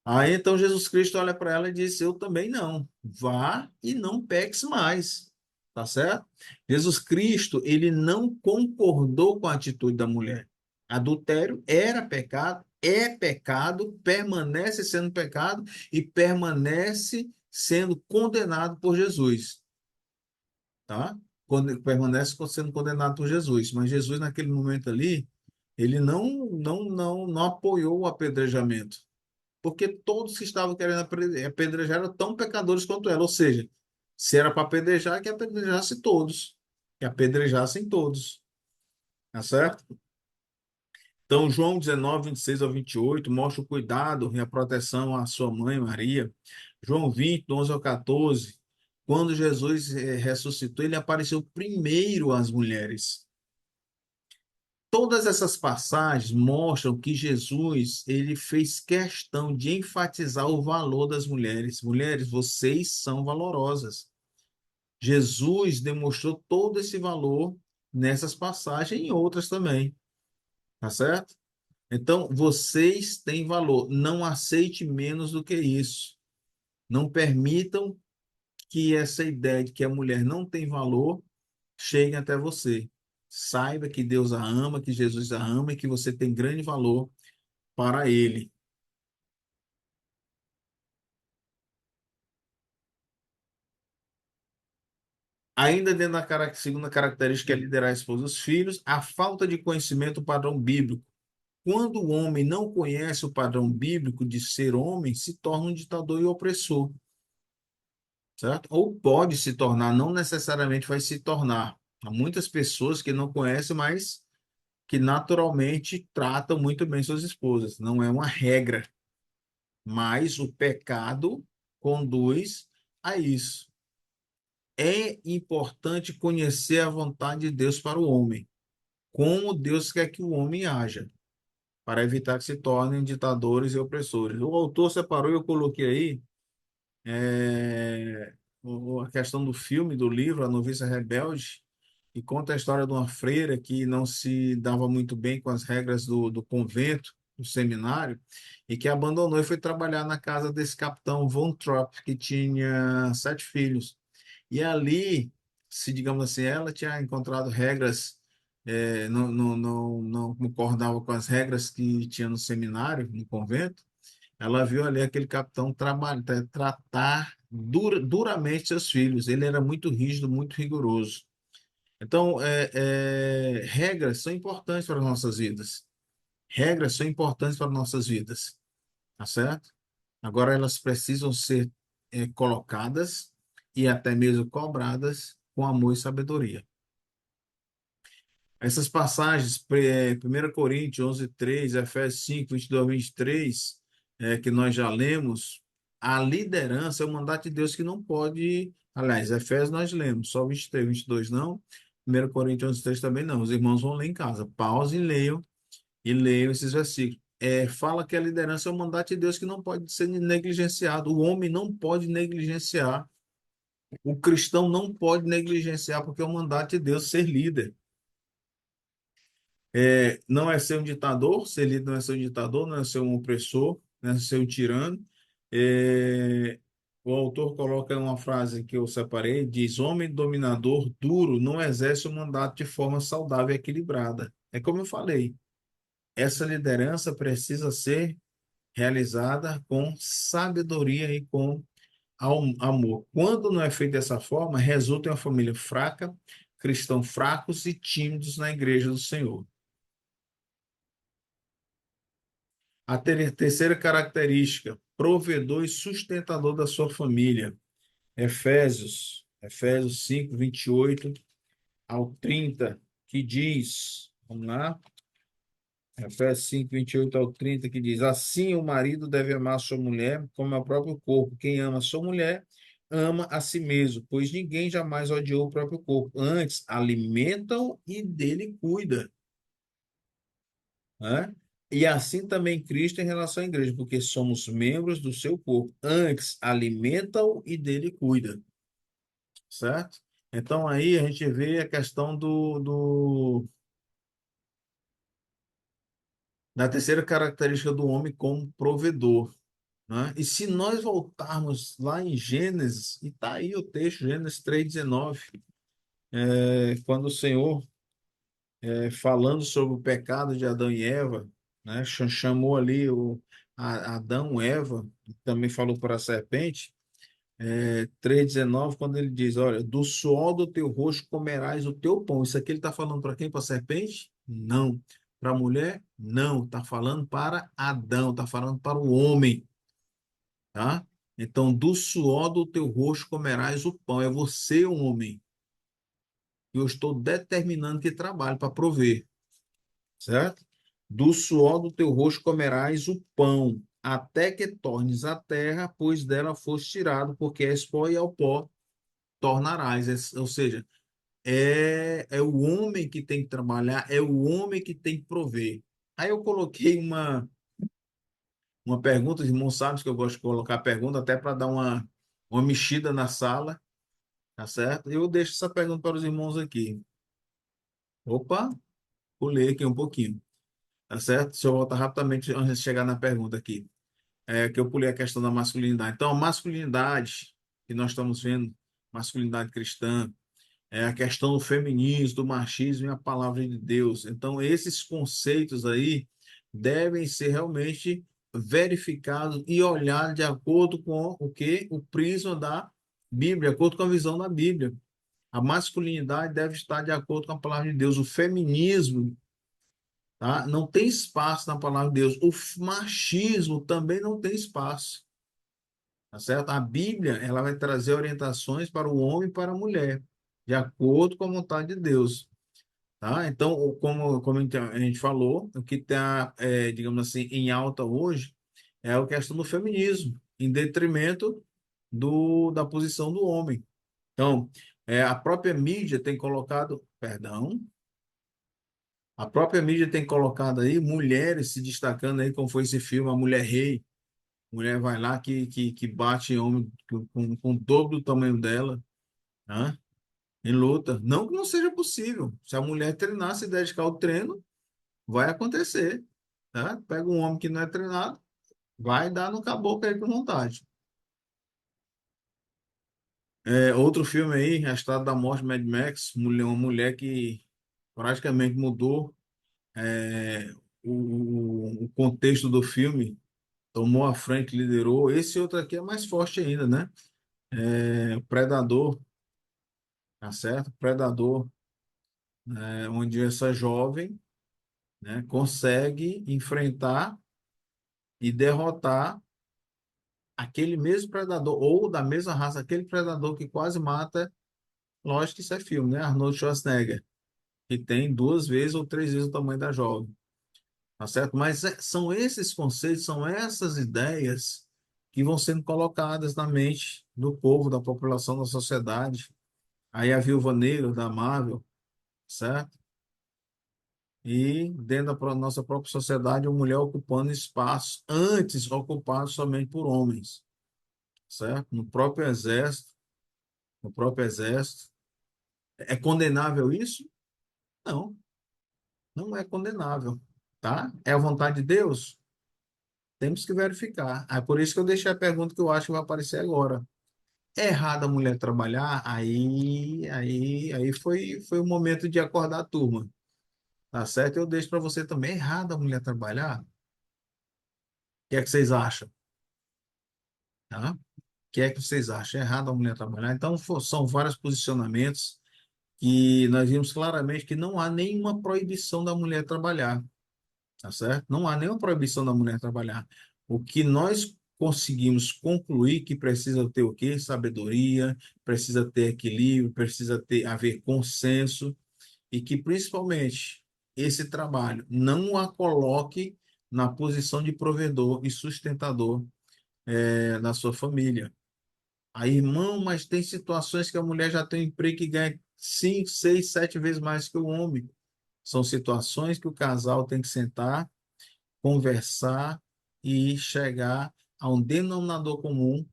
Aí então Jesus Cristo olha para ela e diz: Eu também não. Vá e não peques mais. tá certo? Jesus Cristo, ele não concordou com a atitude da mulher. Adultério era pecado, é pecado, permanece sendo pecado e permanece sendo condenado por Jesus, tá? Permanece sendo condenado por Jesus, mas Jesus naquele momento ali, ele não apoiou o apedrejamento, porque todos que estavam querendo apedrejar eram tão pecadores quanto ela. Ou seja, se era para apedrejar, que apedrejasse todos, que apedrejassem todos, tá certo? Então, João 19, 26 ao 28 mostra o cuidado e a proteção à sua mãe, Maria. João 20, 11 ao 14, quando Jesus ressuscitou, ele apareceu primeiro às mulheres. Todas essas passagens mostram que Jesus, ele fez questão de enfatizar o valor das mulheres. Mulheres, vocês são valorosas. Jesus demonstrou todo esse valor nessas passagens e em outras também, tá certo? Então, vocês têm valor. Não aceite menos do que isso. Não permitam que essa ideia de que a mulher não tem valor chegue até você. Saiba que Deus a ama, que Jesus a ama e que você tem grande valor para ele. Ainda dentro da segunda característica é liderar a esposa e os filhos, a falta de conhecimento do padrão bíblico. Quando o homem não conhece o padrão bíblico de ser homem, se torna um ditador e opressor, certo? Ou pode se tornar, não necessariamente vai se tornar. Há muitas pessoas que não conhecem, mas que naturalmente tratam muito bem suas esposas. Não é uma regra, mas o pecado conduz a isso. É importante conhecer a vontade de Deus para o homem, como Deus quer que o homem haja, para evitar que se tornem ditadores e opressores. O autor separou, eu coloquei aí, a questão do filme, do livro, A Noviça Rebelde, e conta a história de uma freira que não se dava muito bem com as regras do convento, do seminário, e que abandonou e foi trabalhar na casa desse capitão Von Trapp, que tinha 7 filhos. E ali, se digamos assim, ela tinha encontrado regras, não concordava com as regras que tinha no seminário, no convento. Ela viu ali aquele capitão tratar duramente seus filhos. Ele era muito rígido, muito rigoroso. Então, regras são importantes para as nossas vidas. Regras são importantes para as nossas vidas, tá certo? Agora, elas precisam ser colocadas e até mesmo cobradas com amor e sabedoria. Essas passagens, 1 Coríntios 11:3, Efésios 5, 22 a 23, que nós já lemos, a liderança é o mandato de Deus que não pode. Aliás, Efésios nós lemos, só 23, 22 não. 1 Coríntios 11:3 também não. Os irmãos vão ler em casa. Pause e leiam esses versículos. Fala que a liderança é o mandato de Deus que não pode ser negligenciado. O homem não pode negligenciar. O cristão não pode negligenciar, porque é o mandato de Deus ser líder. Não é ser um ditador, ser líder não é ser um ditador, não é ser um opressor, não é ser um tirano. É, o autor coloca uma frase que eu separei, diz, homem dominador duro não exerce o mandato de forma saudável e equilibrada. É como eu falei, essa liderança precisa ser realizada com sabedoria e com amor. Quando não é feito dessa forma, resulta em uma família fraca, cristãos fracos e tímidos na igreja do Senhor. A terceira característica, provedor e sustentador da sua família. Efésios 5, 28 ao 30, que diz, vamos lá, Efésios 5, 28 ao 30, que diz, assim o marido deve amar sua mulher como ao próprio corpo. Quem ama sua mulher, ama a si mesmo, pois ninguém jamais odiou o próprio corpo. Antes, alimenta-o e dele cuida, né? E assim também Cristo em relação à igreja, porque somos membros do seu corpo. Antes, alimenta-o e dele cuida, certo? Então aí a gente vê a questão da terceira característica do homem como provedor, né? E se nós voltarmos lá em Gênesis, e está aí o texto, Gênesis 3:19, quando o Senhor, falando sobre o pecado de Adão e Eva, né, chamou ali Adão, Eva, também falou para a serpente, 3,19, quando ele diz, olha, do suor do teu rosto comerás o teu pão. Isso aqui ele está falando para quem? Para a serpente? Não. Para a mulher? Não. Está falando para Adão, está falando para o homem, tá? Então, do suor do teu rosto comerás o pão. É você, homem. Eu estou determinando que trabalhe para prover, certo? Do suor do teu rosto comerás o pão, até que tornes a terra, pois dela foste tirado, porque és pó e ao pó tornarás. Ou seja, é o homem que tem que trabalhar, é o homem que tem que prover. Aí eu coloquei uma pergunta, os irmãos sabem que eu gosto de colocar pergunta até para dar uma mexida na sala, tá certo? Eu deixo essa pergunta para os irmãos aqui. Opa, pulei aqui um pouquinho, tá certo? Deixa eu voltar rapidamente antes de chegar na pergunta aqui. Que eu pulei a questão da masculinidade. Então, a masculinidade que nós estamos vendo, masculinidade cristã, a questão do feminismo, do machismo e a palavra de Deus. Então, esses conceitos aí devem ser realmente verificados e olhados de acordo com o que? O prisma da Bíblia, de acordo com a visão da Bíblia. A masculinidade deve estar de acordo com a palavra de Deus. O feminismo, tá? Não tem espaço na palavra de Deus. O machismo também não tem espaço. Tá certo? A Bíblia, ela vai trazer orientações para o homem e para a mulher, de acordo com a vontade de Deus, tá? Então, como a gente falou, o que está, digamos assim, em alta hoje é a questão do feminismo, em detrimento da posição do homem. Então, a própria mídia tem colocado, perdão, a própria mídia tem colocado aí mulheres se destacando aí, como foi esse filme, A Mulher Rei. Mulher vai lá que bate em homem com o dobro do tamanho dela, né? Em luta. Não que não seja possível. Se a mulher treinar, se dedicar ao treino, vai acontecer, tá? Pega um homem que não é treinado, vai dar no caboclo aí com vontade. Outro filme aí, A Estrada da Morte, Mad Max, uma mulher que praticamente mudou o contexto do filme, tomou a frente, liderou. Esse outro aqui é mais forte ainda, né? Predador, tá certo? Predador, onde essa jovem, né, consegue enfrentar e derrotar aquele mesmo predador, ou da mesma raça, aquele predador que quase mata, lógico que isso é filme, né? Arnold Schwarzenegger, que tem 2 vezes ou 3 vezes o tamanho da jovem, tá certo? Mas são esses conceitos, são essas ideias que vão sendo colocadas na mente do povo, da população, da sociedade. Aí a Viúva Negra da Marvel, certo? E dentro da nossa própria sociedade, a mulher ocupando espaço, antes ocupado somente por homens, certo? No próprio exército. É condenável isso? Não, não é condenável, tá? É a vontade de Deus? Temos que verificar. É por isso que eu deixei a pergunta que eu acho que vai aparecer agora. É errado a mulher trabalhar? Aí foi o momento de acordar a turma, tá certo? Eu deixo para você também. É errado a mulher trabalhar? O que é que vocês acham? Tá? O que é que vocês acham? É errado a mulher trabalhar? Então, são vários posicionamentos que nós vimos claramente que não há nenhuma proibição da mulher trabalhar, tá certo? Não há nenhuma proibição da mulher trabalhar. O que nós conseguimos concluir que precisa ter o quê? Sabedoria, precisa ter equilíbrio, precisa ter haver consenso e que principalmente esse trabalho não a coloque na posição de provedor e sustentador da sua família. Aí, irmão, mas tem situações que a mulher já tem um emprego que ganha 5, 6, 7 vezes mais que o homem. São situações que o casal tem que sentar, conversar e chegar a um denominador comum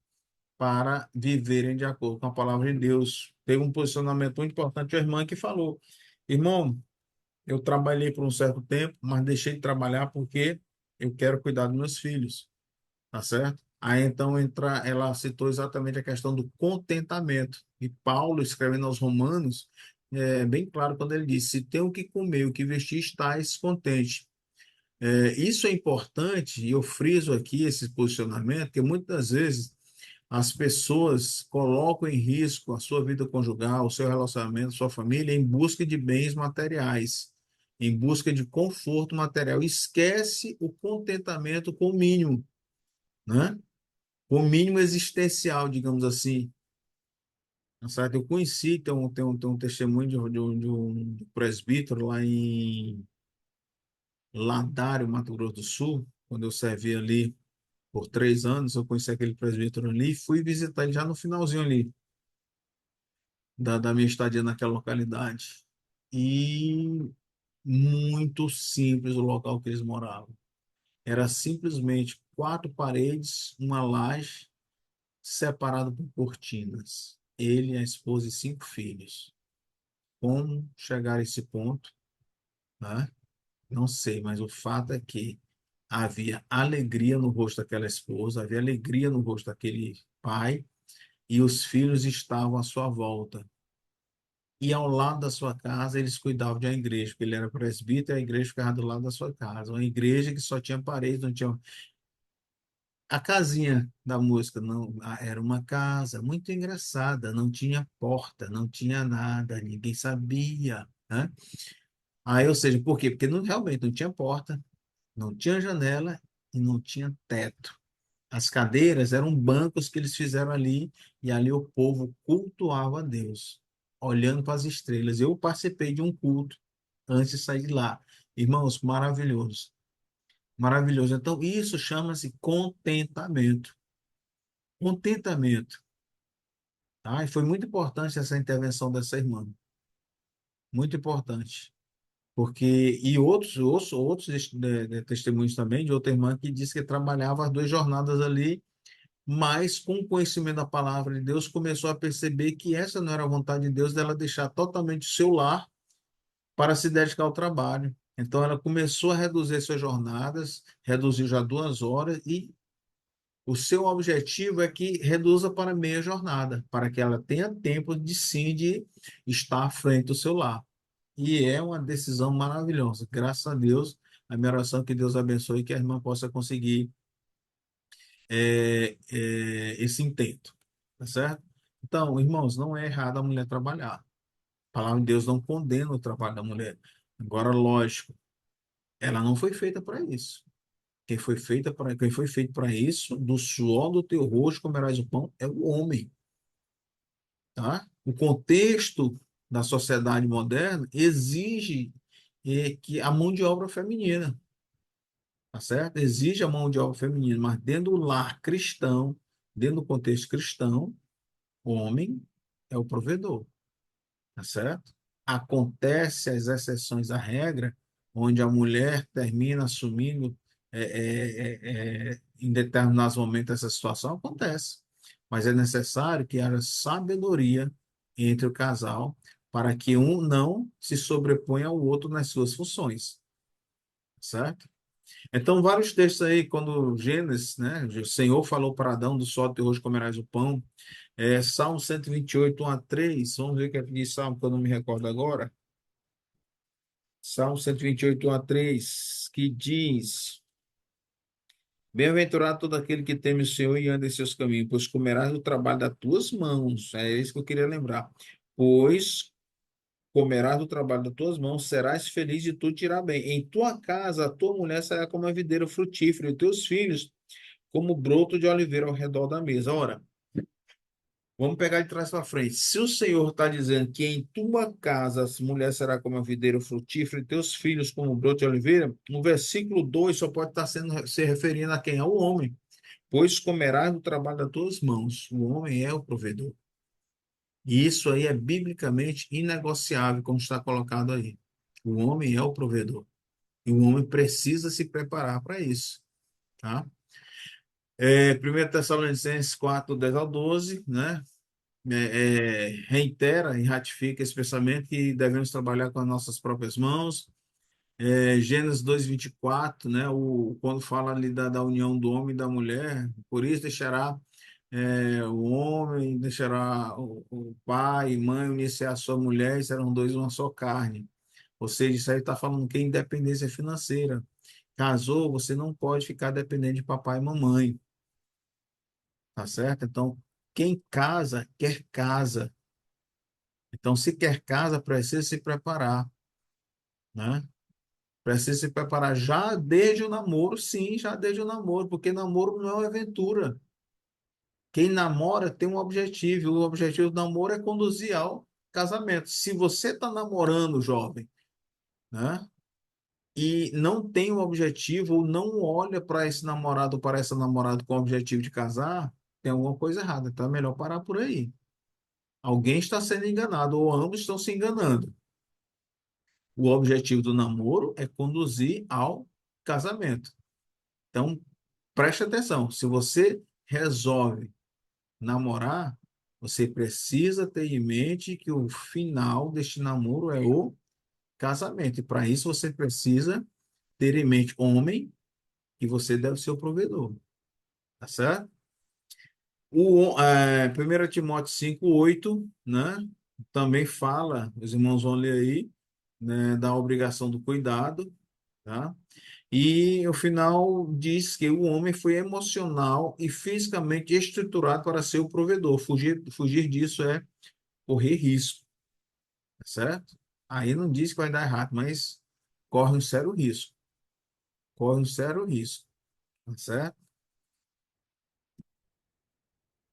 para viverem de acordo com a palavra de Deus. Teve um posicionamento muito importante, a irmã que falou: irmão, eu trabalhei por um certo tempo, mas deixei de trabalhar porque eu quero cuidar dos meus filhos. Tá certo? Aí então ela citou exatamente a questão do contentamento. E Paulo, escrevendo aos Romanos, bem claro quando ele diz: se tem o que comer, o que vestir, estáis contente. Isso é importante, e eu friso aqui esse posicionamento, porque muitas vezes as pessoas colocam em risco a sua vida conjugal, o seu relacionamento, a sua família, em busca de bens materiais, em busca de conforto material. Esquece o contentamento com o mínimo, né? Com o mínimo existencial, digamos assim. Certo? Eu conheci, tem um testemunho de um presbítero lá em Ladário, Mato Grosso do Sul, quando eu servi ali por 3 anos, eu conheci aquele presbítero ali e fui visitar ele já no finalzinho ali da minha estadia naquela localidade. E muito simples o local que eles moravam. Era simplesmente 4 paredes, uma laje, separado por cortinas. Ele, a esposa e 5 filhos. Como chegar a esse ponto, né? Não sei, mas o fato é que havia alegria no rosto daquela esposa, havia alegria no rosto daquele pai, e os filhos estavam à sua volta. E ao lado da sua casa, eles cuidavam de uma igreja, porque ele era presbítero, e a igreja ficava do lado da sua casa. Uma igreja que só tinha paredes, não tinha. A casinha da música não era uma casa muito engraçada, não tinha porta, não tinha nada, ninguém sabia, né? Aí, ou seja, por quê? Porque não, realmente não tinha porta, não tinha janela e não tinha teto. As cadeiras eram bancos que eles fizeram ali, e ali o povo cultuava a Deus, olhando para as estrelas. Eu participei de um culto antes de sair de lá. Irmãos, maravilhoso. Maravilhoso. Então, isso chama-se contentamento. Contentamento. Tá? E foi muito importante essa intervenção dessa irmã. Muito importante. Porque, e outros testemunhos também de outra irmã que disse que trabalhava as 2 jornadas ali, mas com o conhecimento da palavra de Deus, começou a perceber que essa não era a vontade de Deus, dela deixar totalmente o seu lar para se dedicar ao trabalho. Então, ela começou a reduzir suas jornadas, reduziu já 2 horas, e o seu objetivo é que reduza para meia jornada, para que ela tenha tempo de sim de estar à frente do seu lar. E é uma decisão maravilhosa. Graças a Deus, a minha oração é que Deus abençoe e que a irmã possa conseguir esse intento, tá certo? Então, irmãos, não é errado a mulher trabalhar. A palavra de Deus não condena o trabalho da mulher. Agora, lógico, ela não foi feita para isso. Quem foi feito para isso, do suor do teu rosto comerás o pão, é o homem, tá? O contexto da sociedade moderna exige que a mão de obra feminina, tá certo? Exige a mão de obra feminina, mas dentro do lar cristão, dentro do contexto cristão, o homem é o provedor, tá certo? Acontece as exceções à regra, onde a mulher termina assumindo em determinados momentos essa situação, acontece. Mas é necessário que haja sabedoria entre o casal para que um não se sobreponha ao outro nas suas funções, certo? Então, vários textos aí, quando Gênesis, né, o Senhor falou para Adão, do sol teu hoje comerás o pão, Salmo 128, 1 a 3. Vamos ver o que é que diz Salmo, que eu não me recordo agora. Salmo 128, 1 a 3, que diz: Bem-aventurado todo aquele que teme o Senhor e anda em seus caminhos, pois comerás do trabalho das tuas mãos. É isso que eu queria lembrar. Pois comerás do trabalho das tuas mãos, serás feliz e tu te irá bem. Em tua casa, a tua mulher será como a videira frutífera, e teus filhos como broto de oliveira ao redor da mesa. Ora, vamos pegar de trás para frente. Se o Senhor está dizendo que em tua casa a mulher será como a videira frutífera e teus filhos como broto de oliveira, no versículo 2 só pode estar se referindo a quem? Ao homem. Pois comerás do trabalho das tuas mãos. O homem é o provedor. E isso aí é biblicamente inegociável, como está colocado aí. O homem é o provedor. E o homem precisa se preparar para isso. Tá? 1 Tessalonicenses 4, 10 ao 12, né? Reitera e ratifica esse pensamento que devemos trabalhar com as nossas próprias mãos. Gênesis 2:24, né, quando fala ali da união do homem e da mulher, por isso deixará o homem deixará o pai e mãe, unir-se à sua mulher e serão dois uma só carne. Ou seja, isso aí está falando que é independência financeira. Casou, você não pode ficar dependente de papai e mamãe, tá certo? Então, quem casa, quer casa. Então, se quer casa, precisa se preparar, né? Precisa se preparar já desde o namoro, sim, já desde o namoro, porque namoro não é uma aventura. Quem namora tem um objetivo, e o objetivo do namoro é conduzir ao casamento. Se você está namorando, jovem, né? E não tem um objetivo, ou não olha para esse namorado ou para essa namorada com o objetivo de casar, tem alguma coisa errada. Então é melhor parar por aí. Alguém está sendo enganado, ou ambos estão se enganando. O objetivo do namoro é conduzir ao casamento. Então, preste atenção. Se você resolve namorar, você precisa ter em mente que o final deste namoro é o casamento. E para isso você precisa ter em mente, homem, que você deve ser o provedor. Tá certo? 1 Timóteo 5:8, né? Também fala, os irmãos vão ler aí, né, da obrigação do cuidado, tá? E o final diz que o homem foi emocional e fisicamente estruturado para ser o provedor. Fugir disso é correr risco, tá certo? Aí não diz que vai dar errado, mas corre um sério risco. Corre um sério risco, tá certo?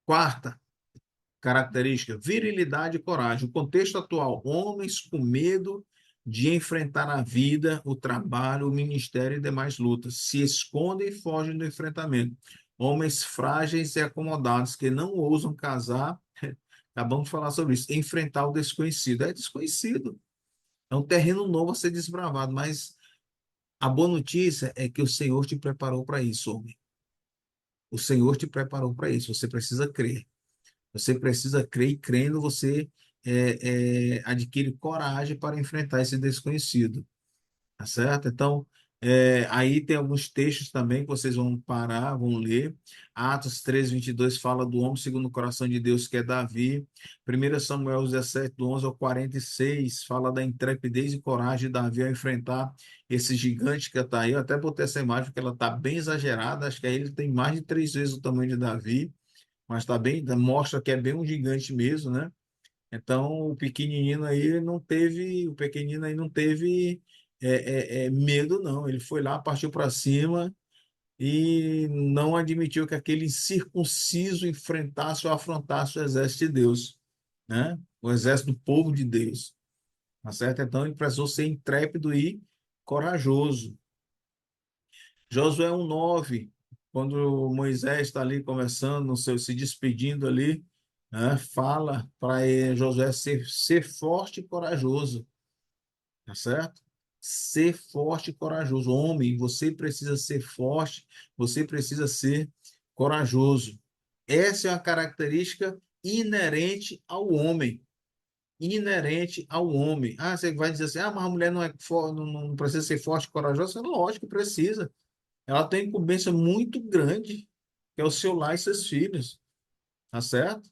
Quarta característica, virilidade e coragem. O contexto atual, homens com medo de enfrentar a vida, o trabalho, o ministério e demais lutas. Se escondem e fogem do enfrentamento. Homens frágeis e acomodados que não ousam casar. Acabamos de falar sobre isso. Enfrentar o desconhecido. É desconhecido. É um terreno novo a ser desbravado, mas a boa notícia é que o Senhor te preparou para isso, homem. O Senhor te preparou para isso. Você precisa crer. Você precisa crer e crendo você adquire coragem para enfrentar esse desconhecido, tá certo? Então, aí tem alguns textos também que vocês vão parar, vão ler. Atos 3:22 fala do homem segundo o coração de Deus, que é Davi. 1 Samuel 17, do 11 ao 46, fala da intrepidez e coragem de Davi ao enfrentar esse gigante que está aí. Eu até botei essa imagem porque ela está bem exagerada. Acho que aí ele tem mais de 3 vezes o tamanho de Davi, mas tá bem, mostra que é bem um gigante mesmo, né? Então o pequenino aí não teve medo, não. Ele foi lá, partiu para cima e não admitiu que aquele incircunciso enfrentasse ou afrontasse o exército de Deus, né? O exército do povo de Deus, tá certo? Então ele precisou ser intrépido e corajoso. Josué 1:9, quando Moisés está ali conversando, no seu, se despedindo ali, né, fala para Josué ser forte e corajoso, tá certo? Ser forte e corajoso. Homem, você precisa ser forte, você precisa ser corajoso. Essa é uma característica inerente ao homem. Inerente ao homem. Ah, você vai dizer assim, mas a mulher não é não precisa ser forte e corajosa? Lógico que precisa. Ela tem uma incumbência muito grande, que é o seu lar e seus filhos, tá certo?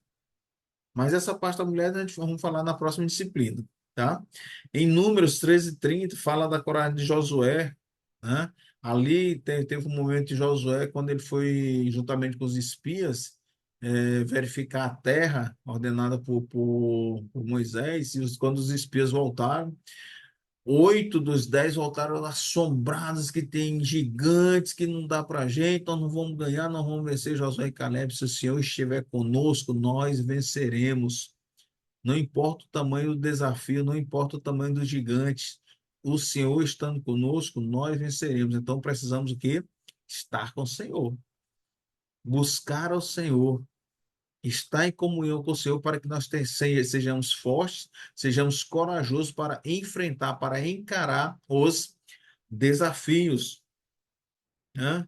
Mas essa parte da mulher a gente vamos falar na próxima disciplina, tá? Em Números 13:30 fala da coragem de Josué, né? Ali teve um momento de Josué, quando ele foi, juntamente com os espias, verificar a terra ordenada por Moisés, e quando os espias voltaram, 8 dos 10 voltaram assombrados que tem gigantes que não dá para gente, nós não vamos ganhar, nós vamos vencer. Josué e Caleb, se o Senhor estiver conosco, nós venceremos. Não importa o tamanho do desafio, não importa o tamanho dos gigantes, o Senhor estando conosco, nós venceremos. Então precisamos o quê? Estar com o Senhor, buscar ao Senhor, estar em comunhão com o Senhor para que nós sejamos fortes, sejamos corajosos para enfrentar, para encarar os desafios, né?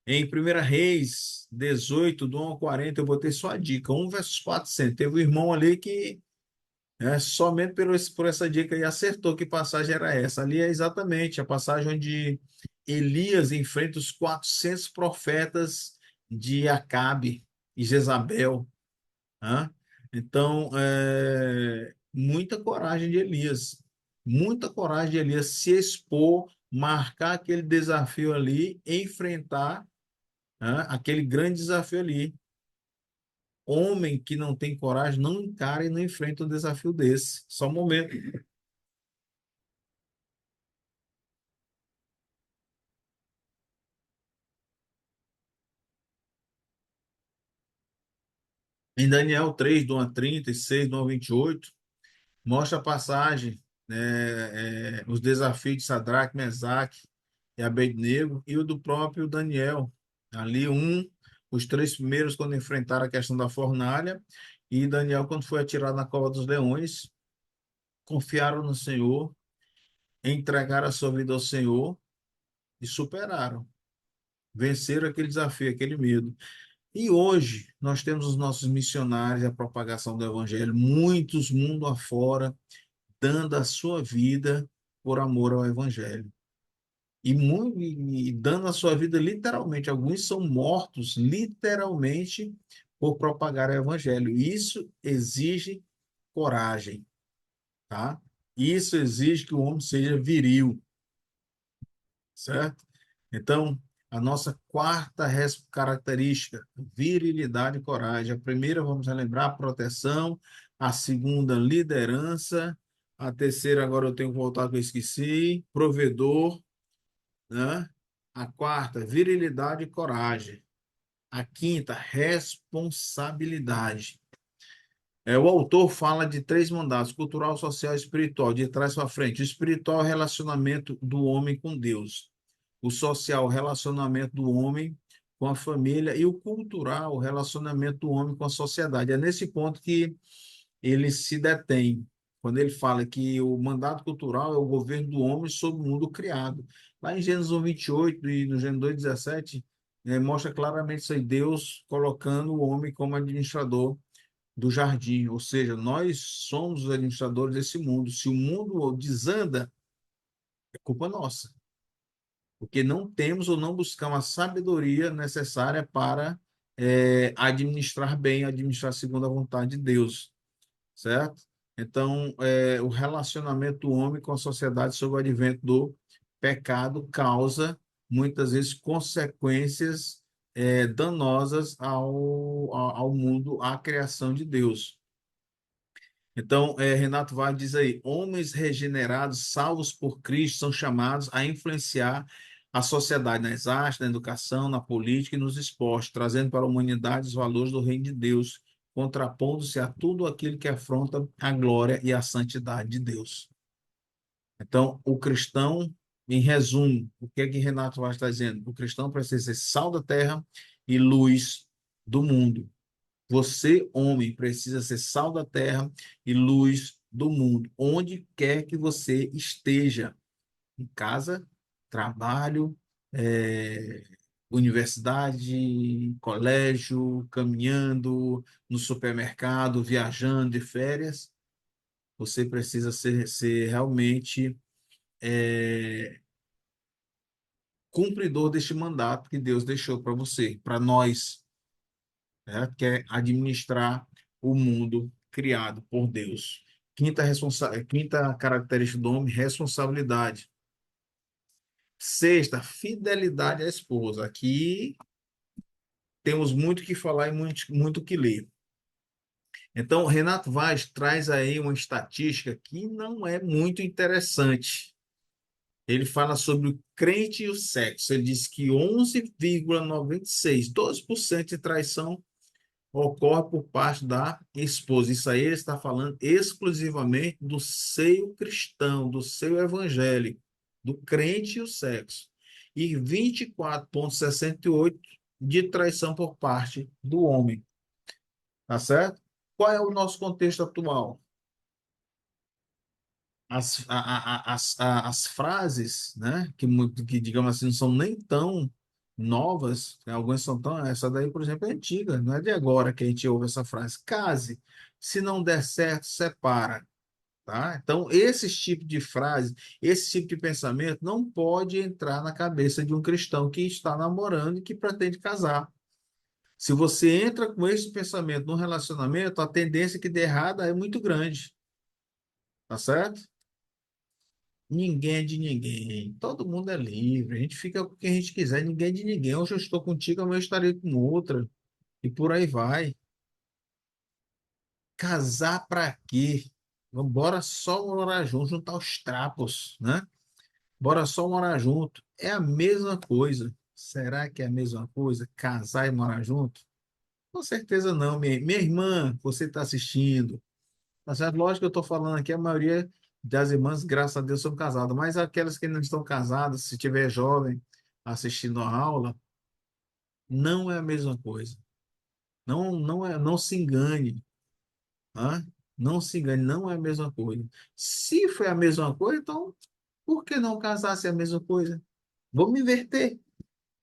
Em 1 Reis 18, do 1 ao 40, eu botei só a dica, 1 versos 400. Teve um irmão ali que somente por essa dica aí acertou que passagem era essa. Ali é exatamente a passagem onde Elias enfrenta os 400 profetas de Acabe. e Jezabel, né? Então, muita coragem de Elias, muita coragem de Elias se expor, marcar aquele desafio ali, enfrentar, né, aquele grande desafio ali. Homem que não tem coragem não encara e não enfrenta um desafio desse. Só um momento. Em Daniel 3, do 1 a 36, do 1 a 28, mostra a passagem, né, os desafios de Sadraque, Mesaque e Abednego e o do próprio Daniel. Ali, os três primeiros, quando enfrentaram a questão da fornalha, e Daniel, quando foi atirado na cova dos leões, confiaram no Senhor, entregaram a sua vida ao Senhor e superaram, venceram aquele desafio, aquele medo. E hoje nós temos os nossos missionários, a propagação do Evangelho, muitos mundo afora, dando a sua vida por amor ao Evangelho. E dando a sua vida literalmente. Alguns são mortos literalmente por propagar o Evangelho. Isso exige coragem, tá? Isso exige que o homem seja viril, certo? Então, a nossa quarta característica, virilidade e coragem. A primeira, vamos relembrar, proteção. A segunda, liderança. A terceira, agora eu tenho que voltar que eu esqueci, provedor, né? A quarta, virilidade e coragem. A quinta, responsabilidade. O autor fala de três mandatos: cultural, social e espiritual, de trás para frente. O espiritual é o relacionamento do homem com Deus. O social, o relacionamento do homem com a família. E o cultural, o relacionamento do homem com a sociedade. É nesse ponto que ele se detém, quando ele fala que o mandato cultural é o governo do homem sobre o mundo criado. Lá em Gênesis 1, 28 e no Gênesis 2, 17, mostra claramente isso aí, Deus colocando o homem como administrador do jardim, ou seja, nós somos os administradores desse mundo. Se o mundo desanda, é culpa nossa, porque não temos ou não buscamos a sabedoria necessária para administrar bem, administrar segundo a vontade de Deus, certo? Então, o relacionamento do homem com a sociedade sob o advento do pecado causa, muitas vezes, consequências danosas ao mundo, à criação de Deus. Então, Renato Vaz diz aí: homens regenerados, salvos por Cristo, são chamados a influenciar a sociedade nas artes, na educação, na política e nos esportes, trazendo para a humanidade os valores do reino de Deus, contrapondo-se a tudo aquilo que afronta a glória e a santidade de Deus. Então, o cristão, em resumo, o que é que Renato Vaz está dizendo? O cristão precisa ser sal da terra e luz do mundo. Você, homem, precisa ser sal da terra e luz do mundo, onde quer que você esteja, em casa, trabalho, eh, universidade, colégio, caminhando, no supermercado, viajando de férias. Você precisa ser realmente cumpridor deste mandato que Deus deixou para você, para nós, né, que é administrar o mundo criado por Deus. Quinta característica do homem, responsabilidade. Sexta, fidelidade à esposa. Aqui temos muito que falar e muito que ler. Então, Renato Vaz traz aí uma estatística que não é muito interessante. Ele fala sobre o crente e o sexo. Ele diz que 11,96, 12% de traição ocorre por parte da esposa. Isso aí ele está falando exclusivamente do seio cristão, do seio evangélico, do crente e o sexo. E 24,68 de traição por parte do homem. Tá certo? Qual é o nosso contexto atual? As frases, né, que, digamos assim, não são nem tão novas, né, algumas são tão. Essa daí, por exemplo, é antiga, não é de agora que a gente ouve essa frase. Case, se não der certo, separa. Tá? Então, esse tipo de frase, esse tipo de pensamento não pode entrar na cabeça de um cristão que está namorando e que pretende casar. Se você entra com esse pensamento no relacionamento, a tendência que dê errada é muito grande, tá certo? Ninguém é de ninguém, todo mundo é livre, a gente fica com quem a gente quiser, ninguém é de ninguém. Hoje eu estou contigo, amanhã eu estarei com outra, e por aí vai. Casar para quê? Bora só morar junto, juntar os trapos, né? Bora só morar junto. É a mesma coisa. Será que é a mesma coisa? Casar e morar junto? Com certeza não, minha irmã, você está assistindo. Tá certo? Lógico que eu estou falando aqui, a maioria das irmãs, graças a Deus, são casadas, mas aquelas que não estão casadas, se tiver jovem assistindo a aula, não é a mesma coisa. Não, não é, não se engane, tá? Não se engane, não é a mesma coisa. Se foi a mesma coisa, então por que não casar se é a mesma coisa? Vamos inverter.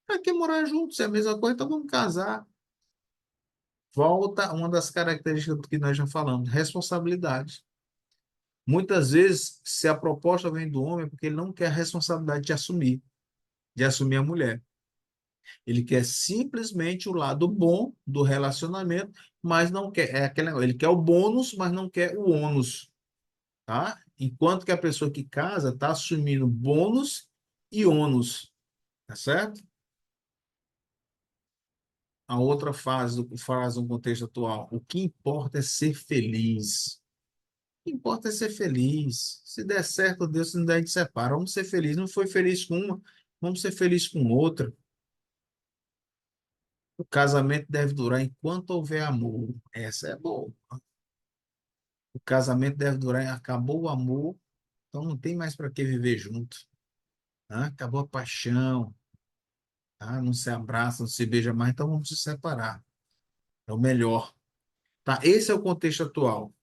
Para que morar juntos se é a mesma coisa? Então vamos casar. Volta a uma das características do que nós já falamos, responsabilidade. Muitas vezes, se a proposta vem do homem, é porque ele não quer a responsabilidade de assumir a mulher. Ele quer simplesmente o lado bom do relacionamento, mas não quer, ele quer o bônus, mas não quer o ônus, tá? Enquanto que a pessoa que casa está assumindo bônus e ônus, tá certo? A outra fase do contexto atual, o que importa é ser feliz. O que importa é ser feliz. Se der certo, Deus, se não der, a gente separa. Vamos ser felizes. Não foi feliz com uma, vamos ser felizes com outra. O casamento deve durar enquanto houver amor. Essa é boa. O casamento deve durar, acabou o amor, então não tem mais para que viver junto. Tá? Acabou a paixão, tá? Não se abraça, não se beija mais, então vamos se separar. É o melhor. Tá? Esse é o contexto atual.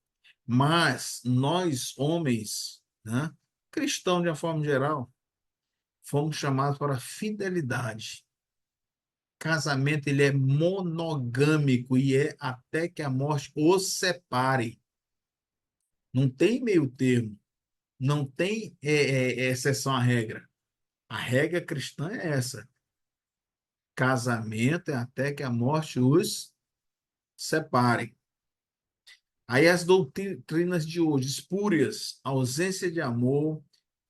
Mas nós, homens, né, cristãos de uma forma geral, fomos chamados para a fidelidade. Casamento ele é monogâmico e é até que a morte os separe. Não tem meio termo, não tem exceção à regra. A regra cristã é essa. Casamento é até que a morte os separe. Aí as doutrinas de hoje, espúrias, ausência de amor,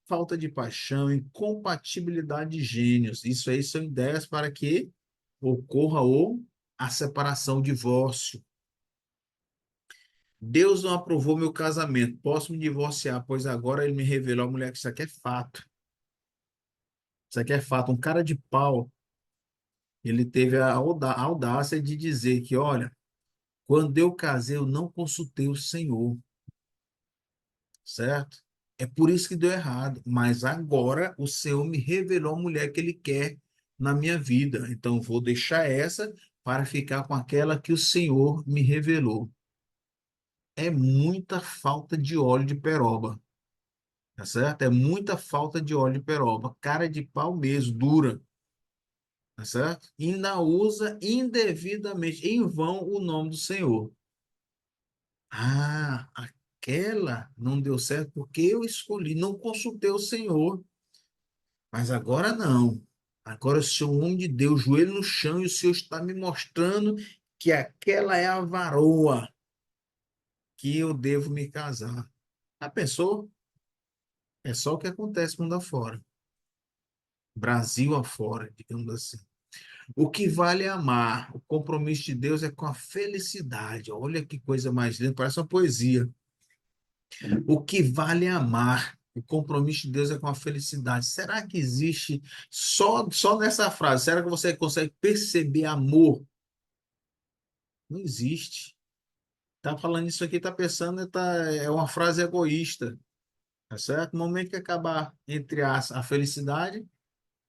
falta de paixão, incompatibilidade de gênios. Isso aí são ideias para que ocorra ou a separação, o divórcio. Deus não aprovou meu casamento. Posso me divorciar, pois agora ele me revelou a mulher que isso aqui é fato. Isso aqui é fato. Um cara de pau, ele teve a audácia de dizer que, olha, quando eu casei, eu não consultei o Senhor, certo? É por isso que deu errado. Mas agora o Senhor me revelou a mulher que ele quer na minha vida. Então eu vou deixar essa para ficar com aquela que o Senhor me revelou. É muita falta de óleo de peroba, tá certo? É muita falta de óleo de peroba. Cara de pau mesmo, dura, tá certo? E ainda usa indevidamente, em vão, o nome do Senhor. Ah, aquela não deu certo porque eu escolhi, não consultei o Senhor. Mas agora não. Agora eu sou um homem de Deus, joelho no chão, e o Senhor está me mostrando que aquela é a varoa que eu devo me casar. Já pensou? É só o que acontece mundo afora. Brasil afora, digamos assim. O que vale é amar. O compromisso de Deus é com a felicidade. Olha que coisa mais linda, parece uma poesia. O que vale é amar. O compromisso de Deus é com a felicidade. Será que existe só nessa frase? Será que você consegue perceber amor? Não existe. Tá falando isso aqui, tá pensando, é uma frase egoísta, tá certo? No momento que acabar, entre a felicidade,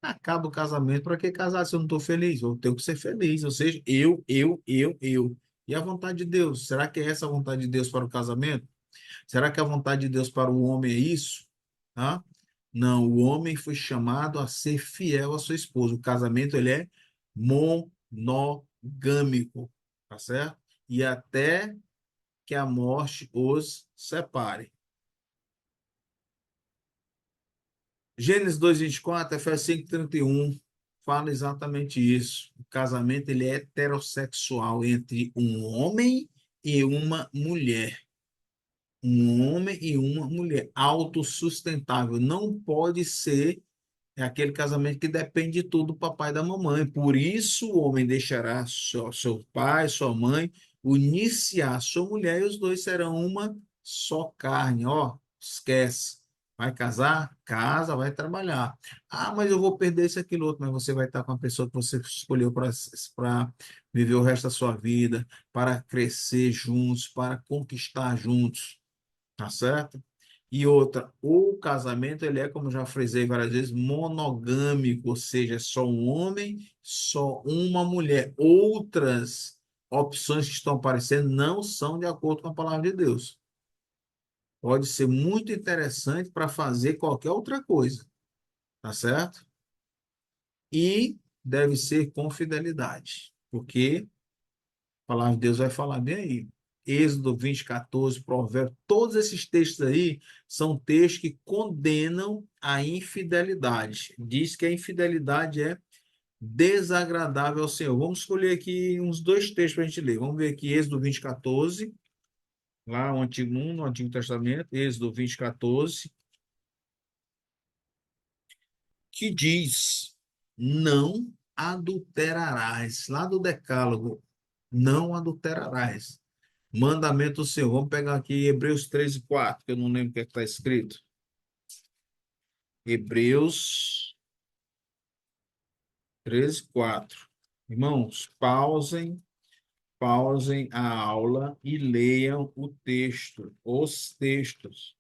acaba o casamento. Para que casar se eu não estou feliz? Eu tenho que ser feliz, ou seja, eu. E a vontade de Deus? Será que é essa a vontade de Deus para o casamento? Será que a vontade de Deus para o homem é isso? Tá? Não, o homem foi chamado a ser fiel à sua esposa. O casamento ele é monogâmico, tá certo? E até que a morte os separe. Gênesis 2:24, Efésios 5:31 fala exatamente isso. O casamento ele é heterossexual entre um homem e uma mulher. Um homem e uma mulher, autossustentável. Não pode ser aquele casamento que depende de tudo do papai e da mamãe. Por isso, o homem deixará seu pai, sua mãe, unir-se-á sua mulher e os dois serão uma só carne. Ó, esquece. Vai casar? Casa, vai trabalhar. Ah, mas eu vou perder isso, aquilo, outro. Mas você vai estar com a pessoa que você escolheu para viver o resto da sua vida, para crescer juntos, para conquistar juntos. Tá certo? E outra, o casamento, ele é, como já frisei várias vezes, monogâmico, ou seja, é só um homem, só uma mulher. Outras opções que estão aparecendo não são de acordo com a palavra de Deus. Pode ser muito interessante para fazer qualquer outra coisa, tá certo? E deve ser com fidelidade, porque a palavra de Deus vai falar bem aí. Êxodo 20, 14, Provérbios, todos esses textos aí são textos que condenam a infidelidade. Diz que a infidelidade é desagradável ao Senhor. Vamos escolher aqui uns dois textos para a gente ler. Vamos ver aqui Êxodo 20, 14, lá no Antigo Testamento, Êxodo 20, 14, que diz: não adulterarás. Lá do Decálogo, não adulterarás. Mandamento do Senhor. Vamos pegar aqui Hebreus 13, 4, que eu não lembro o que está escrito. Hebreus 13, 4. Irmãos, pausem a aula e leiam o texto, os textos,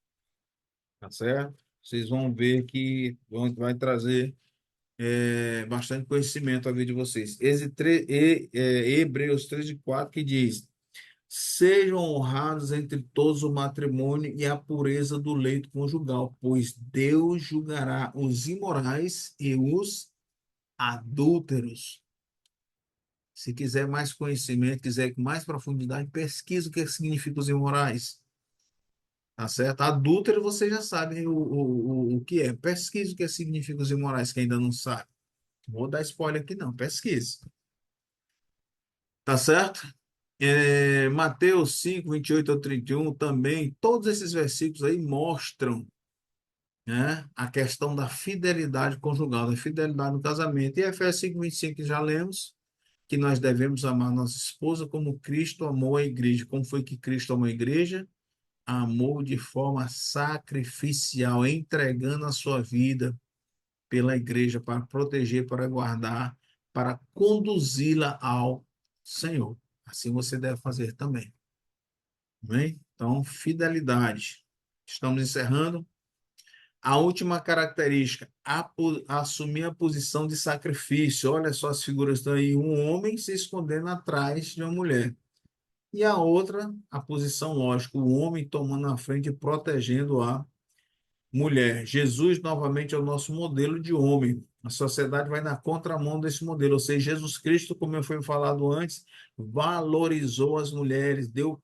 tá certo? Vocês vão ver que vai trazer bastante conhecimento à vida de vocês. Hebreus 13, 4, que diz: sejam honrados entre todos o matrimônio e a pureza do leito conjugal, pois Deus julgará os imorais e os adúlteros. Se quiser mais conhecimento, quiser com mais profundidade, pesquisa o que significa os imorais. Tá certo? Adúltero, você já sabe o que é. Pesquisa o que significa os imorais, que ainda não sabe. Não vou dar spoiler aqui, não. Pesquisa. Tá certo? Mateus 5, 28 ao 31 também, todos esses versículos aí mostram, né, a questão da fidelidade conjugal, da fidelidade no casamento. E Efésios 5, 25, que já lemos, que nós devemos amar nossa esposa como Cristo amou a igreja. Como foi que Cristo amou a igreja? Amou de forma sacrificial, entregando a sua vida pela igreja para proteger, para guardar, para conduzi-la ao Senhor. Assim você deve fazer também. Amém? Então, fidelidade. Estamos encerrando. A última característica, assumir a posição de sacrifício. Olha só as figuras estão aí, um homem se escondendo atrás de uma mulher. E a outra, a posição lógica, o homem tomando a frente e protegendo a mulher. Jesus, novamente, é o nosso modelo de homem. A sociedade vai na contramão desse modelo. Ou seja, Jesus Cristo, como eu fui falado antes, valorizou as mulheres, deu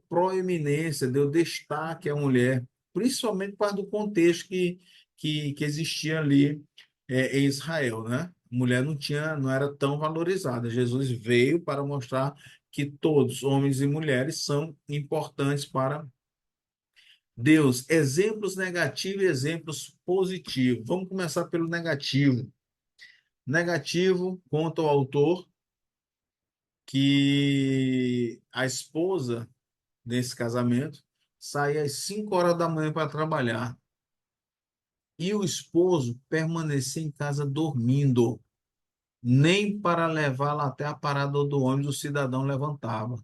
proeminência, deu destaque à mulher, principalmente por causa do contexto que existia ali em Israel, né? A mulher não era tão valorizada. Jesus veio para mostrar que todos, homens e mulheres, são importantes para Deus, exemplos negativos e exemplos positivos. Vamos começar pelo negativo. Negativo, conta o autor que a esposa desse casamento saía às 5 horas da manhã para trabalhar e o esposo permanecia em casa dormindo. Nem para levá-la até a parada do ônibus o cidadão levantava,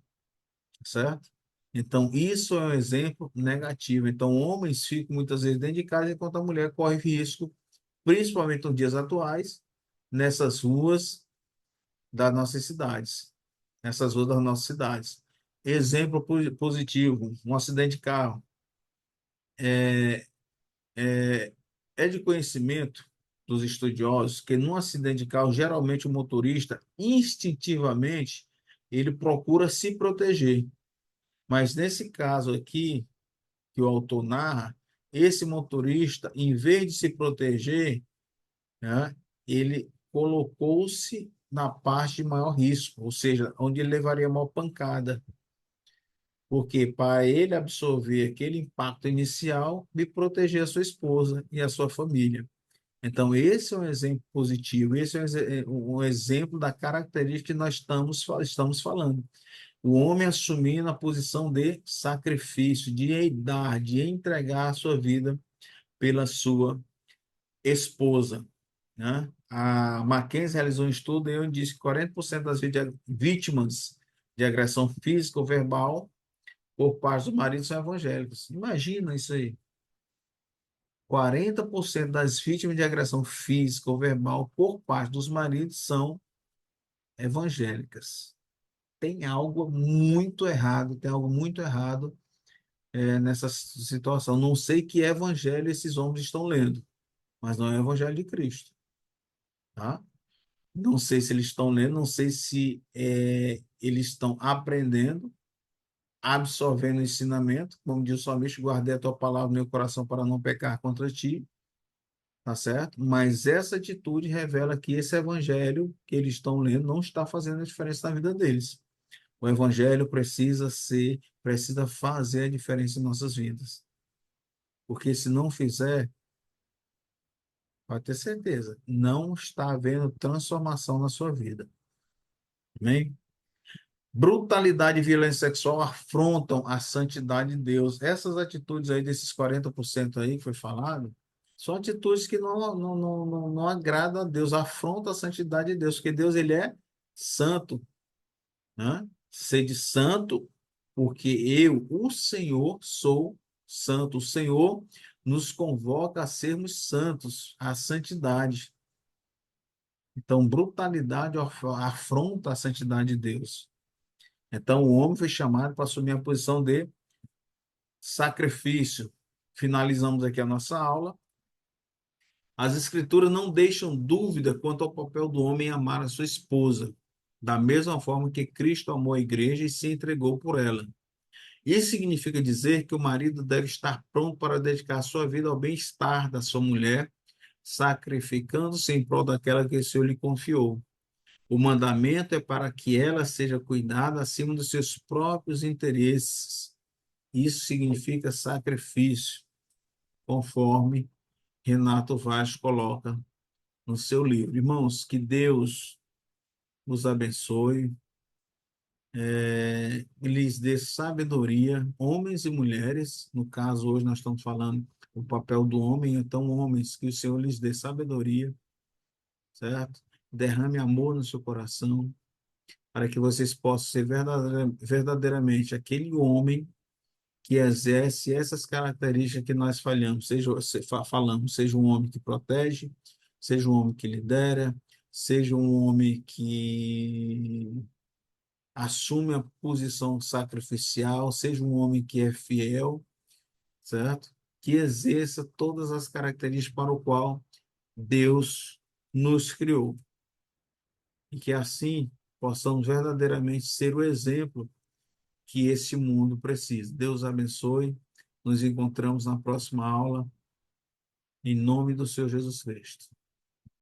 certo? Então, isso é um exemplo negativo. Então, homens ficam muitas vezes dentro de casa enquanto a mulher corre risco, principalmente nos dias atuais, nessas ruas das nossas cidades. Nessas ruas das nossas cidades. Exemplo positivo, um acidente de carro. É, é de conhecimento dos estudiosos que num acidente de carro, geralmente o motorista, instintivamente, ele procura se proteger. Mas nesse caso aqui, que o autor narra, esse motorista, em vez de se proteger, né, ele colocou-se na parte de maior risco, ou seja, onde ele levaria a maior pancada. Porque para ele absorver aquele impacto inicial, de proteger a sua esposa e a sua família. Então, esse é um exemplo positivo, esse é um exemplo da característica que nós estamos falando. O homem assumindo a posição de sacrifício, de dar, de entregar a sua vida pela sua esposa, né? A Mackenzie realizou um estudo e onde disse que 40% das vítimas de agressão física ou verbal por parte do marido são evangélicos. Imagina isso aí. 40% das vítimas de agressão física ou verbal por parte dos maridos são evangélicas. Tem algo muito errado, tem algo muito errado nessa situação. Não sei que evangelho esses homens estão lendo, mas não é o evangelho de Cristo, tá? Não sei se eles estão lendo, não sei se eles estão aprendendo, absorvendo o ensinamento, como diz o salmista, guardei a tua palavra no meu coração para não pecar contra ti, tá certo? Mas essa atitude revela que esse evangelho que eles estão lendo não está fazendo a diferença na vida deles. O evangelho precisa fazer a diferença em nossas vidas. Porque se não fizer, pode ter certeza, não está havendo transformação na sua vida. Amém? Brutalidade e violência sexual afrontam a santidade de Deus. Essas atitudes aí, desses 40% aí que foi falado, são atitudes que não agradam a Deus, afrontam a santidade de Deus, porque Deus ele é santo, né? Sede santo, porque eu, o Senhor, sou santo. O Senhor nos convoca a sermos santos, a santidade. Então, brutalidade afronta a santidade de Deus. Então, o homem foi chamado para assumir a posição de sacrifício. Finalizamos aqui a nossa aula. As Escrituras não deixam dúvida quanto ao papel do homem em amar a sua esposa, da mesma forma que Cristo amou a igreja e se entregou por ela. Isso significa dizer que o marido deve estar pronto para dedicar sua vida ao bem-estar da sua mulher, sacrificando-se em prol daquela que o Senhor lhe confiou. O mandamento é para que ela seja cuidada acima dos seus próprios interesses. Isso significa sacrifício, conforme Renato Vaz coloca no seu livro. Irmãos, que Deus nos abençoe, lhes dê sabedoria, homens e mulheres. No caso, hoje nós estamos falando o papel do homem, então, homens, que o Senhor lhes dê sabedoria, certo? Derrame amor no seu coração, para que vocês possam ser verdadeiramente aquele homem que exerce essas características que nós falamos, seja um homem que protege, seja um homem que lidera, seja um homem que assume a posição sacrificial, seja um homem que é fiel, certo? Que exerça todas as características para o qual Deus nos criou. E que assim possamos verdadeiramente ser o exemplo que esse mundo precisa. Deus abençoe. Nos encontramos na próxima aula, em nome do Senhor Jesus Cristo.